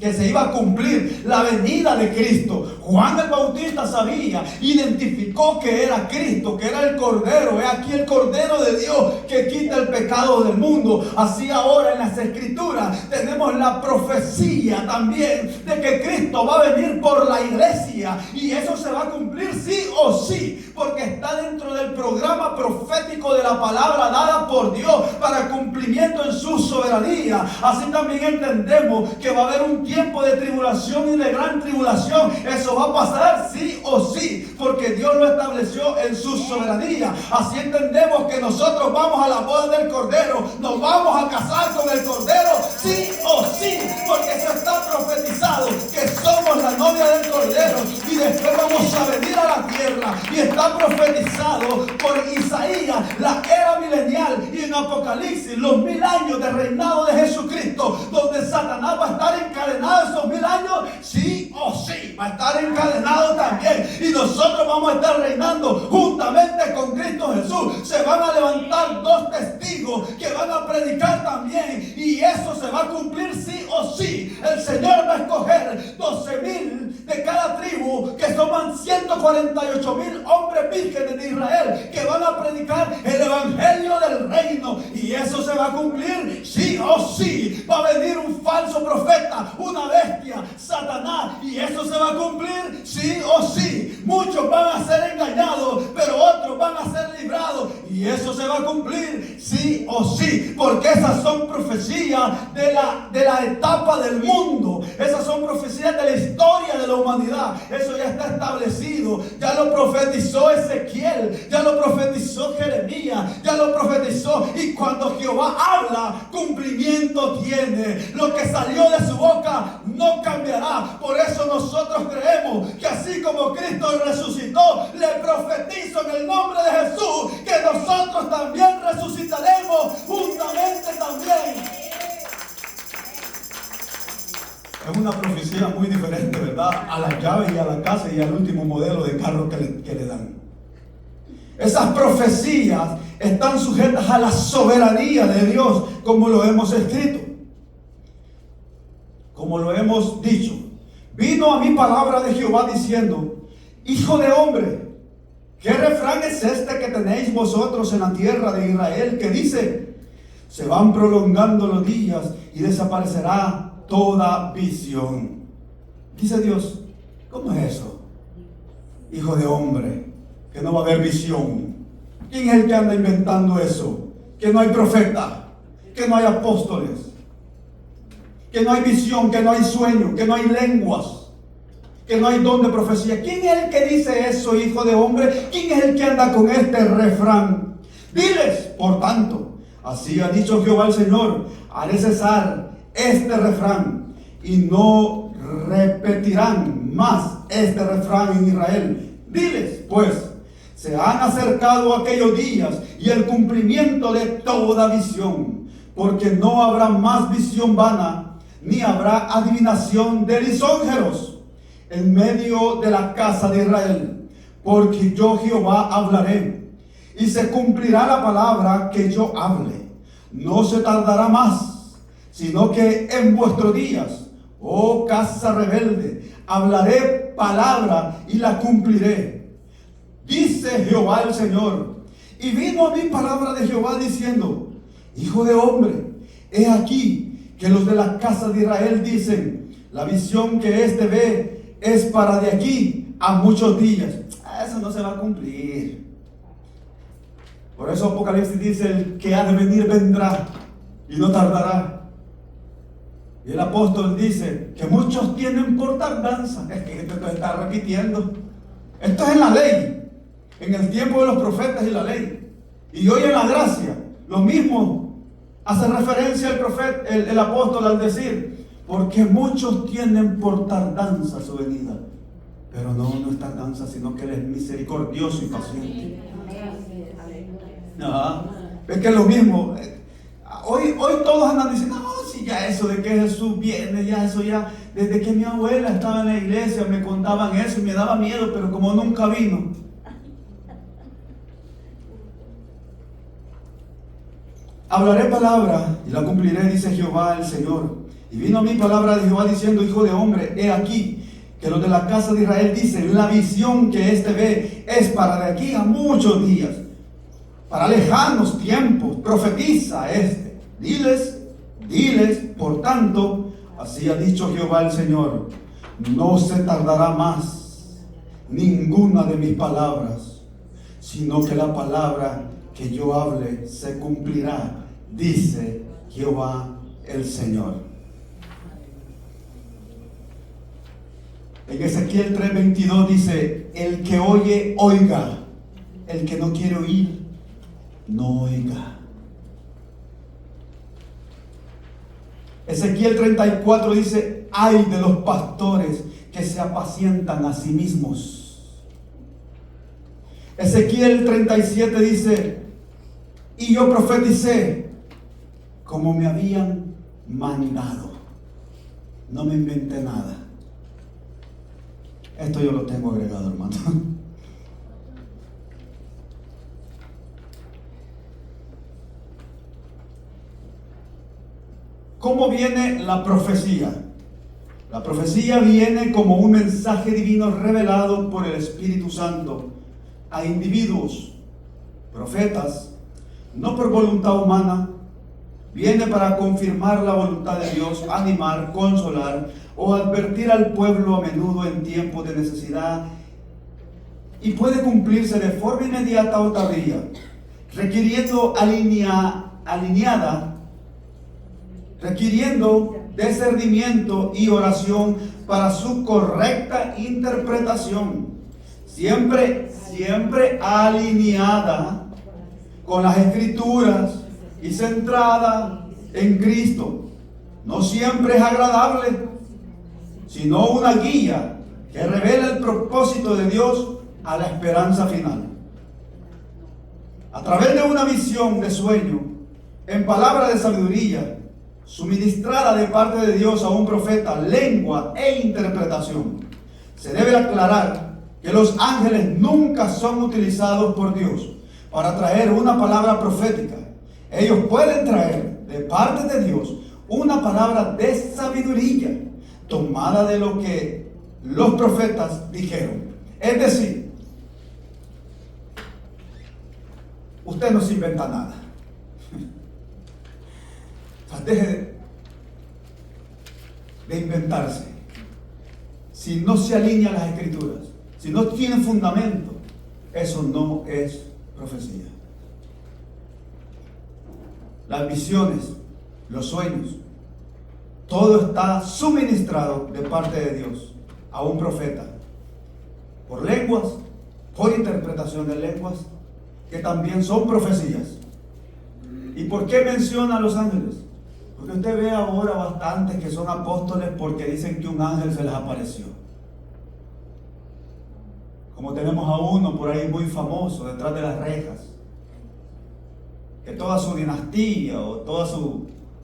que se iba a cumplir, la venida de Cristo. Juan el Bautista sabía, identificó que era Cristo, que era el Cordero. He aquí el Cordero de Dios que quita el pecado del mundo. Así ahora en las Escrituras tenemos la profecía también de que Cristo va a venir por la iglesia, y eso se va a cumplir sí o sí, porque está dentro del programa profético de la palabra dada por Dios para cumplimiento en su soberanía. Así también entendemos que va a haber un tiempo de tribulación y de gran tribulación. Eso va a pasar sí o sí, porque Dios lo estableció en su soberanía. Así entendemos que nosotros vamos a la boda del Cordero, nos vamos a casar con el Cordero sí o sí, porque eso está profetizado, que somos la novia del Cordero, y después vamos a venir a la tierra, y está profetizado por Isaías la era milenial, y en Apocalipsis los 1000 años de reinado de Jesucristo, donde Satanás va a estar encadenado esos 1000 años sí o sí, va a estar encadenado también, y nosotros vamos a estar reinando juntamente con Cristo Jesús. Se van a levantar 2 testigos que van a predicar también, y eso se va a cumplir sí o sí. El Señor va a escoger 12,000 de cada tribu, que toman 148,000 hombres vírgenes de Israel, que van a predicar el evangelio del reino, y eso se va a cumplir sí o sí. Va a venir un falso profeta, una bestia, Satanás, y eso se va a cumplir sí o sí. Muchos van a ser engañados, pero otros van a ser librados, y eso se va a cumplir sí o sí, porque esas son profecías de la etapa del mundo. Esas son profecías de la historia de la humanidad. Eso ya está establecido. Ya lo profetizó Ezequiel, ya lo profetizó Jeremías, ya lo profetizó. Y cuando Jehová habla, cumplimiento tiene. Lo que salió de su boca no cambiará. Por eso nosotros creemos que así como Cristo resucitó, le profetizo en el nombre de Jesús que nosotros también resucitaremos juntamente también. Es una profecía muy diferente, ¿verdad? A las llaves y a la casa y al último modelo de carro que le dan. Esas profecías están sujetas a la soberanía de Dios, como lo hemos escrito, como lo hemos dicho. Vino a mí palabra de Jehová diciendo: Hijo de hombre, ¿qué refrán es este que tenéis vosotros en la tierra de Israel, que dice: se van prolongando los días y desaparecerá toda visión? Dice Dios, ¿Cómo es eso? Hijo de hombre, que no va a haber visión. ¿Quién es el que anda inventando eso? Que no hay profeta, que no hay apóstoles, que no hay visión, que no hay sueño, que no hay lenguas, que no hay don de profecía. ¿Quién es el que dice eso, hijo de hombre? ¿Quién es el que anda con este refrán? Diles, por tanto, así ha dicho Jehová el Señor, haré cesar este refrán y no repetirán más este refrán en Israel. Diles, pues, se han acercado aquellos días y el cumplimiento de toda visión, porque no habrá más visión vana, ni habrá adivinación de lisonjeros en medio de la casa de Israel, porque yo Jehová hablaré, y se cumplirá la palabra que yo hable. No se tardará más, sino que en vuestros días, oh casa rebelde, hablaré palabra y la cumpliré, dice Jehová el Señor. Y vino a mí palabra de Jehová diciendo, hijo de hombre, he aquí que los de la casa de Israel dicen, la visión que éste ve es para de aquí a muchos días. Eso no se va a cumplir. Por eso Apocalipsis dice, el que ha de venir vendrá y no tardará. Y el apóstol dice que muchos tienen por tardanza. Es que esto está repitiendo. Esto es en la ley, en el tiempo de los profetas y la ley. Y hoy en la gracia, lo mismo hace referencia el profeta, el apóstol al decir, porque muchos tienen por tardanza su venida. Pero no es tardanza, sino que Él es misericordioso y paciente. Es que es lo mismo. Hoy todos andan diciendo, no, si ya eso de que Jesús viene, ya eso ya, desde que mi abuela estaba en la iglesia me contaban eso y me daba miedo, pero como nunca vino. Hablaré palabra y la cumpliré, dice Jehová el Señor. Y vino a mí palabra de Jehová diciendo, hijo de hombre, he aquí que los de la casa de Israel dicen, la visión que éste ve es para de aquí a muchos días, para lejanos tiempos, profetiza este. Diles, por tanto, así ha dicho Jehová el Señor, no se tardará más ninguna de mis palabras, sino que la palabra que yo hable se cumplirá, dice Jehová el Señor. En Ezequiel 3:22 dice, el que oye, oiga, el que no quiere oír, no oiga. Ezequiel 34 dice, ay de los pastores que se apacientan a sí mismos. Ezequiel 37 dice, y yo profeticé como me habían mandado. No me inventé nada. Esto yo lo tengo agregado, hermano. ¿Cómo viene la profecía? La profecía viene como un mensaje divino revelado por el Espíritu Santo a individuos, profetas, no por voluntad humana. Viene para confirmar la voluntad de Dios, animar, consolar o advertir al pueblo a menudo en tiempos de necesidad, y puede cumplirse de forma inmediata o tardía, requiriendo requiriendo discernimiento y oración para su correcta interpretación, siempre alineada con las Escrituras y centrada en Cristo. No siempre es agradable, sino una guía que revela el propósito de Dios a la esperanza final. A través de una visión de sueño, en palabra de sabiduría, suministrada de parte de Dios a un profeta, lengua e interpretación. Se debe aclarar que los ángeles nunca son utilizados por Dios para traer una palabra profética. Ellos pueden traer de parte de Dios una palabra de sabiduría tomada de lo que los profetas dijeron. Es decir, usted no se inventa nada. Deje de inventarse. si no se alinea a las Escrituras, si no tiene fundamento, eso no es profecía. Las visiones, los sueños, todo está suministrado de parte de Dios a un profeta, por lenguas, por interpretación de lenguas, que también son profecías. ¿Y por qué menciona a los ángeles? Porque usted ve ahora bastantes que son apóstoles porque dicen que un ángel se les apareció. Como tenemos a uno por ahí muy famoso detrás de las rejas, que toda su dinastía o todos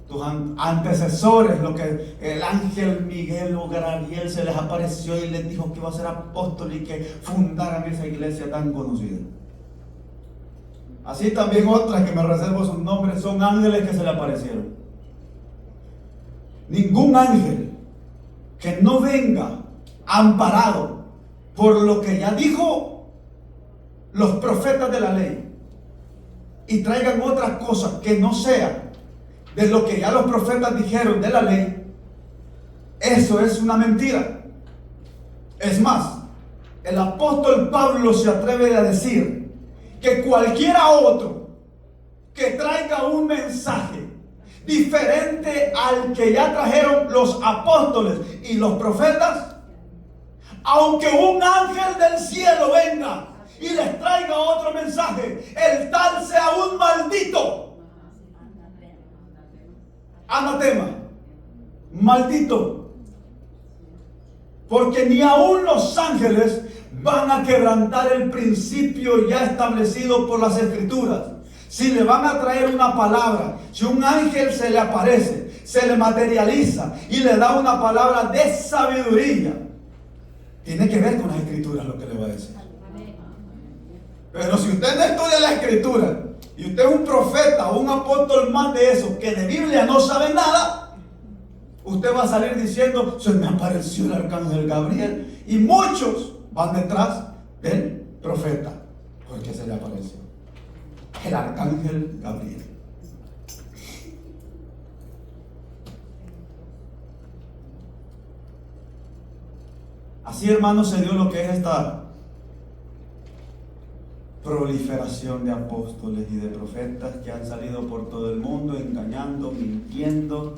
sus antecesores, lo que el ángel Miguel o Gabriel se les apareció y les dijo que iba a ser apóstol y que fundaran esa iglesia tan conocida. Así también otras que me reservo sus nombres son ángeles que se le aparecieron. Ningún ángel que no venga amparado por lo que ya dijo los profetas de la ley y traigan otras cosas que no sean de lo que ya los profetas dijeron de la ley, eso es una mentira. Es más, el apóstol Pablo se atreve a decir que cualquiera otro que traiga un mensaje diferente al que ya trajeron los apóstoles y los profetas, aunque un ángel del cielo venga y les traiga otro mensaje, el tal sea un maldito. Anatema, maldito. Porque ni aún los ángeles van a quebrantar el principio ya establecido por las Escrituras. Si le van a traer una palabra, si un ángel se le aparece, se le materializa y le da una palabra de sabiduría, tiene que ver con las Escrituras lo que le va a decir. Pero si usted no estudia la Escritura y usted es un profeta o un apóstol más de eso, que de Biblia no sabe nada, usted va a salir diciendo, se me apareció el arcángel Gabriel, y muchos van detrás del profeta porque se le apareció el arcángel Gabriel. Así, hermanos, se dio lo que es esta proliferación de apóstoles y de profetas que han salido por todo el mundo engañando, mintiendo.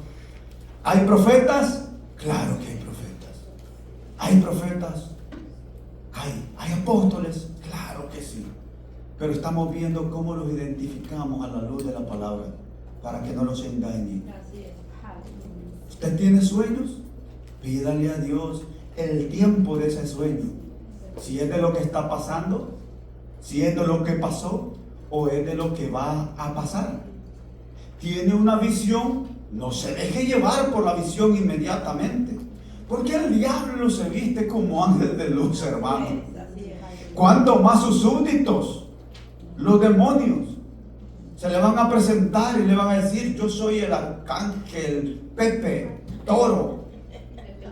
¿Hay profetas? Claro que hay profetas. ¿Hay profetas? ¿Hay apóstoles? Claro que sí. Pero estamos viendo cómo los identificamos a la luz de la palabra para que no los engañen. ¿Usted tiene sueños? Pídale a Dios el tiempo de ese sueño. Si es de lo que está pasando, si es de lo que pasó o es de lo que va a pasar. Tiene una visión, no se deje llevar por la visión inmediatamente, porque el diablo se viste como ángel de luz, hermano. Cuanto más sus súbditos, los demonios, se le van a presentar y le van a decir, yo soy el arcángel Pepe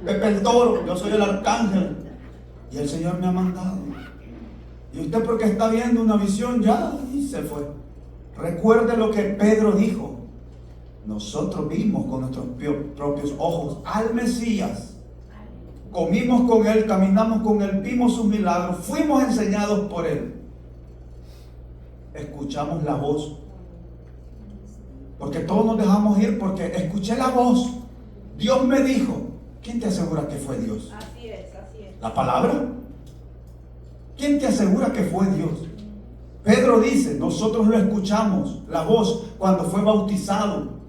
el Toro, yo soy el arcángel y el Señor me ha mandado. Y usted, porque está viendo una visión, ya y se fue. Recuerde lo que Pedro dijo. Nosotros vimos con nuestros propios ojos al Mesías. Comimos con Él, caminamos con Él, vimos sus milagros, fuimos enseñados por Él. Escuchamos la voz. Porque todos nos dejamos ir porque escuché la voz. Dios me dijo. ¿Quién te asegura que fue Dios? Así es, así es. ¿La palabra? ¿Quién te asegura que fue Dios? Pedro dice, nosotros lo escuchamos, la voz, cuando fue bautizado.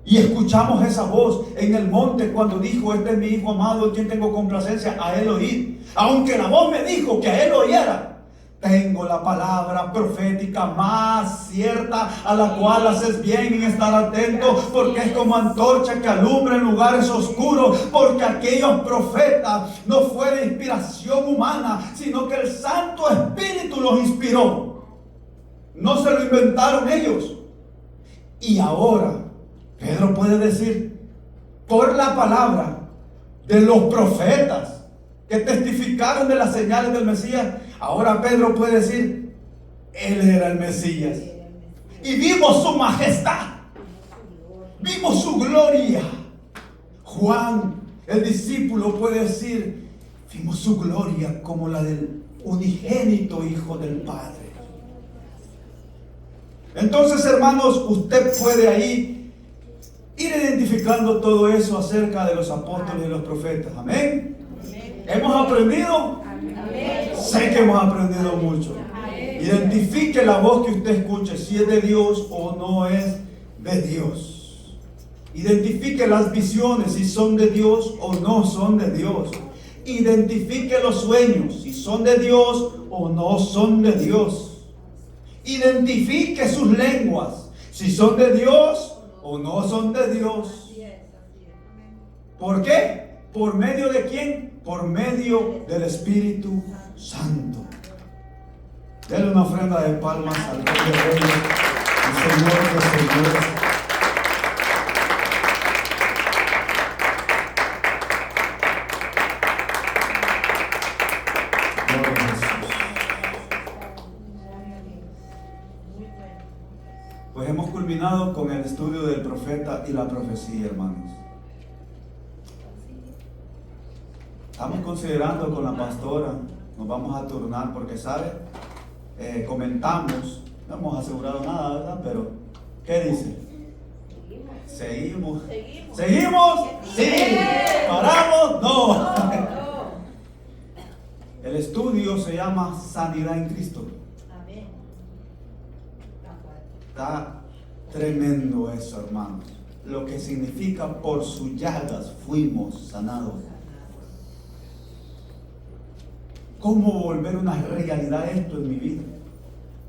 Y escuchamos esa voz en el monte cuando dijo, este es mi hijo amado, en quien tengo complacencia, a él oír. Aunque la voz me dijo que a él oyera, tengo la palabra profética más cierta, a la cual haces bien en estar atento, porque es como antorcha que alumbra en lugares oscuros, porque aquellos profetas no fue de inspiración humana, sino que el Santo Espíritu los inspiró. No se lo inventaron ellos. Y ahora Pedro puede decir, por la palabra de los profetas que testificaron de las señales del Mesías, ahora Pedro puede decir, Él era el Mesías. Y vimos su majestad, vimos su gloria. Juan El discípulo puede decir: vimos su gloria como la del unigénito Hijo del Padre. Entonces, hermanos, usted puede ahí ir identificando todo eso acerca de los apóstoles y los profetas. Amén. ¿Hemos aprendido? Sé que hemos aprendido mucho. Identifique la voz que usted escuche, si es de Dios o no es de Dios. Identifique las visiones, si son de Dios o no son de Dios. Identifique los sueños, si son de Dios o no son de Dios. Identifique sus lenguas, si son de Dios o no son de Dios. ¿Por qué? ¿Por medio de quién? Por medio del Espíritu Santo. Denle una ofrenda de palmas al Rey de Reyes, al Señor de Señores. Gloria a Jesús. Pues hemos culminado con el estudio del profeta y la profecía, hermanos. Estamos considerando con la pastora, nos vamos a turnar porque, ¿sabe? Comentamos, no hemos asegurado nada, ¿verdad? Pero, ¿qué dice? ¿Seguimos? ¿Seguimos? Sí. ¿Paramos? No. El estudio se llama Sanidad en Cristo. Está tremendo eso, hermanos. Lo que significa: por sus llagas fuimos sanados. ¿Cómo volver una realidad esto en mi vida?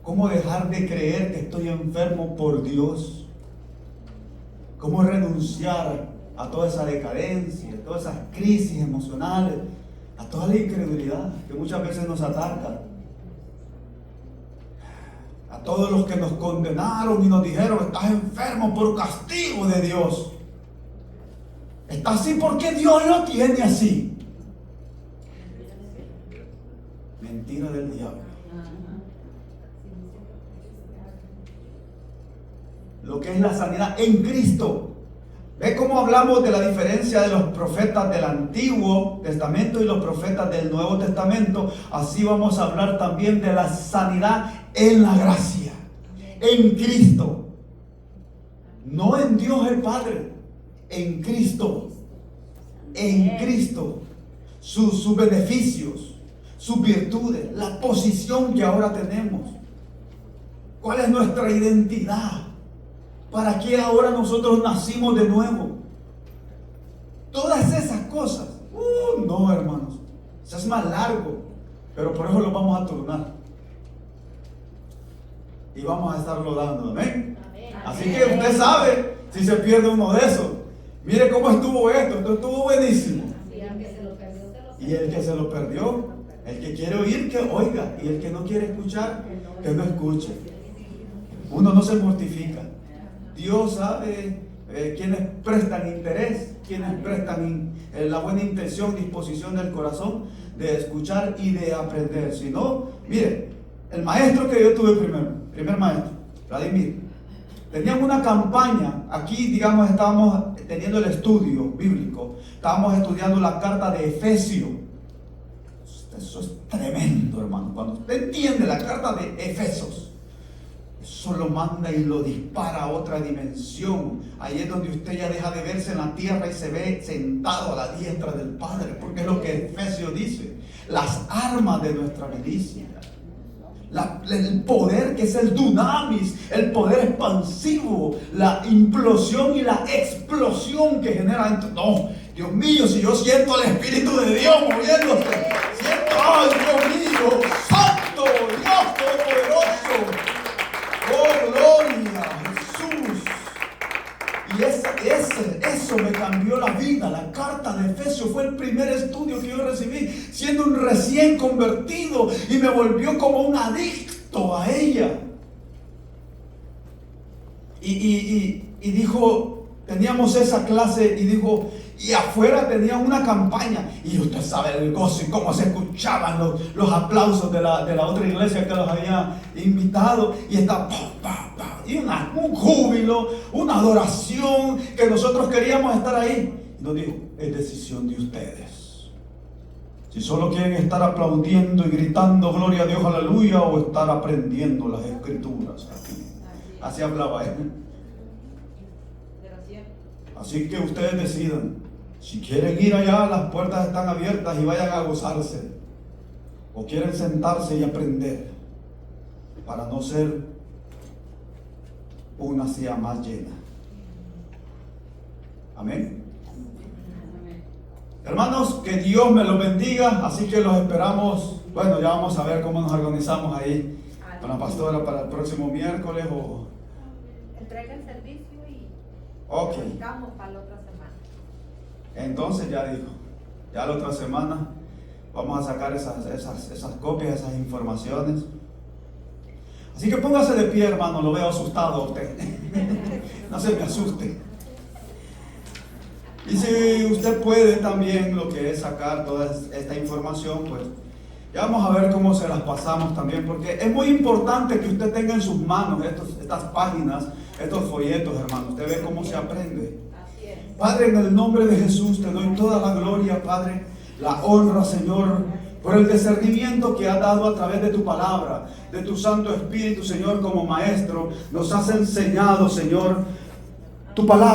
¿Cómo dejar de creer que estoy enfermo por Dios? ¿Cómo renunciar a toda esa decadencia, a todas esas crisis emocionales, a toda la incredulidad que muchas veces nos ataca? A todos los que nos condenaron y nos dijeron: estás enfermo por castigo de Dios. Está así porque Dios lo tiene así. Mentira del diablo. Lo que es la sanidad en Cristo. ¿Ve cómo hablamos de la diferencia de los profetas del Antiguo Testamento y los profetas del Nuevo Testamento? Así vamos a hablar también de la sanidad en la gracia, en Cristo. No en Dios el Padre, en Cristo. En Cristo. Sus beneficios, sus virtudes, la posición que ahora tenemos. ¿Cuál es nuestra identidad? ¿Para qué ahora nosotros nacimos de nuevo? Todas esas cosas. No, hermanos. Eso es más largo. Pero por eso lo vamos a turnar. Y vamos a estarlo dando. ¿Amén? Así que usted sabe si se pierde uno de esos. Mire cómo estuvo esto. Esto estuvo buenísimo. Y el que se lo perdió, el que quiere oír, que oiga. Y el que no quiere escuchar, que no escuche. Uno no se mortifica. Dios sabe quienes prestan interés, quienes prestan la buena intención, disposición del corazón de escuchar y de aprender. Si no, mire, el maestro que yo tuve primer maestro, Vladimir, teníamos una campaña. Aquí, digamos, estábamos teniendo el estudio bíblico, estábamos estudiando la carta de Efesios. Eso es tremendo, hermano. Cuando usted entiende la carta de Efesios, eso lo manda y lo dispara a otra dimensión. Ahí es donde usted ya deja de verse en la tierra y se ve sentado a la diestra del Padre, porque es lo que Efesios dice. Las armas de nuestra milicia, el poder que es el dunamis, el poder expansivo, la implosión y la explosión que genera dentro. No, Dios mío, si yo siento el Espíritu de Dios moviéndose, siento, ¡ay, Dios mío, santo, Dios todopoderoso! ¡Oh, gloria a Jesús! Y eso me cambió la vida. La carta de Efesios fue el primer estudio que yo recibí, siendo un recién convertido, y me volvió como un adicto a ella. Y dijo, teníamos esa clase, y dijo, y afuera tenían una campaña, y usted sabe el gozo y cómo se escuchaban los aplausos de la otra iglesia que los había invitado, y está y un júbilo, una adoración, que nosotros queríamos estar ahí. No dijo, es decisión de ustedes. Si solo quieren estar aplaudiendo y gritando gloria a Dios, aleluya, o estar aprendiendo las escrituras aquí. Así hablaba él. Pero siempre. Así que ustedes decidan. Si quieren ir allá, las puertas están abiertas y vayan a gozarse. O quieren sentarse y aprender para no ser una silla más llena. Amén. Hermanos, que Dios me los bendiga. Así que los esperamos. Bueno, ya vamos a ver cómo nos organizamos ahí con la pastora para el próximo miércoles o... Entrega el servicio y Ok. buscamos para la otra semana. Entonces ya dijo, ya la otra semana vamos a sacar esas copias, esas informaciones. Así que póngase de pie, hermano, lo veo asustado a usted. No se me asuste. Y si usted puede también lo que es sacar toda esta información, pues ya vamos a ver cómo se las pasamos también, porque es muy importante que usted tenga en sus manos estas páginas, estos folletos, hermano. Usted ve cómo se aprende. Así es. Padre, en el nombre de Jesús te doy toda la gloria, Padre, la honra, Señor, por el discernimiento que has dado a través de tu palabra, de tu Santo Espíritu, Señor, como Maestro. Nos has enseñado, Señor, tu palabra.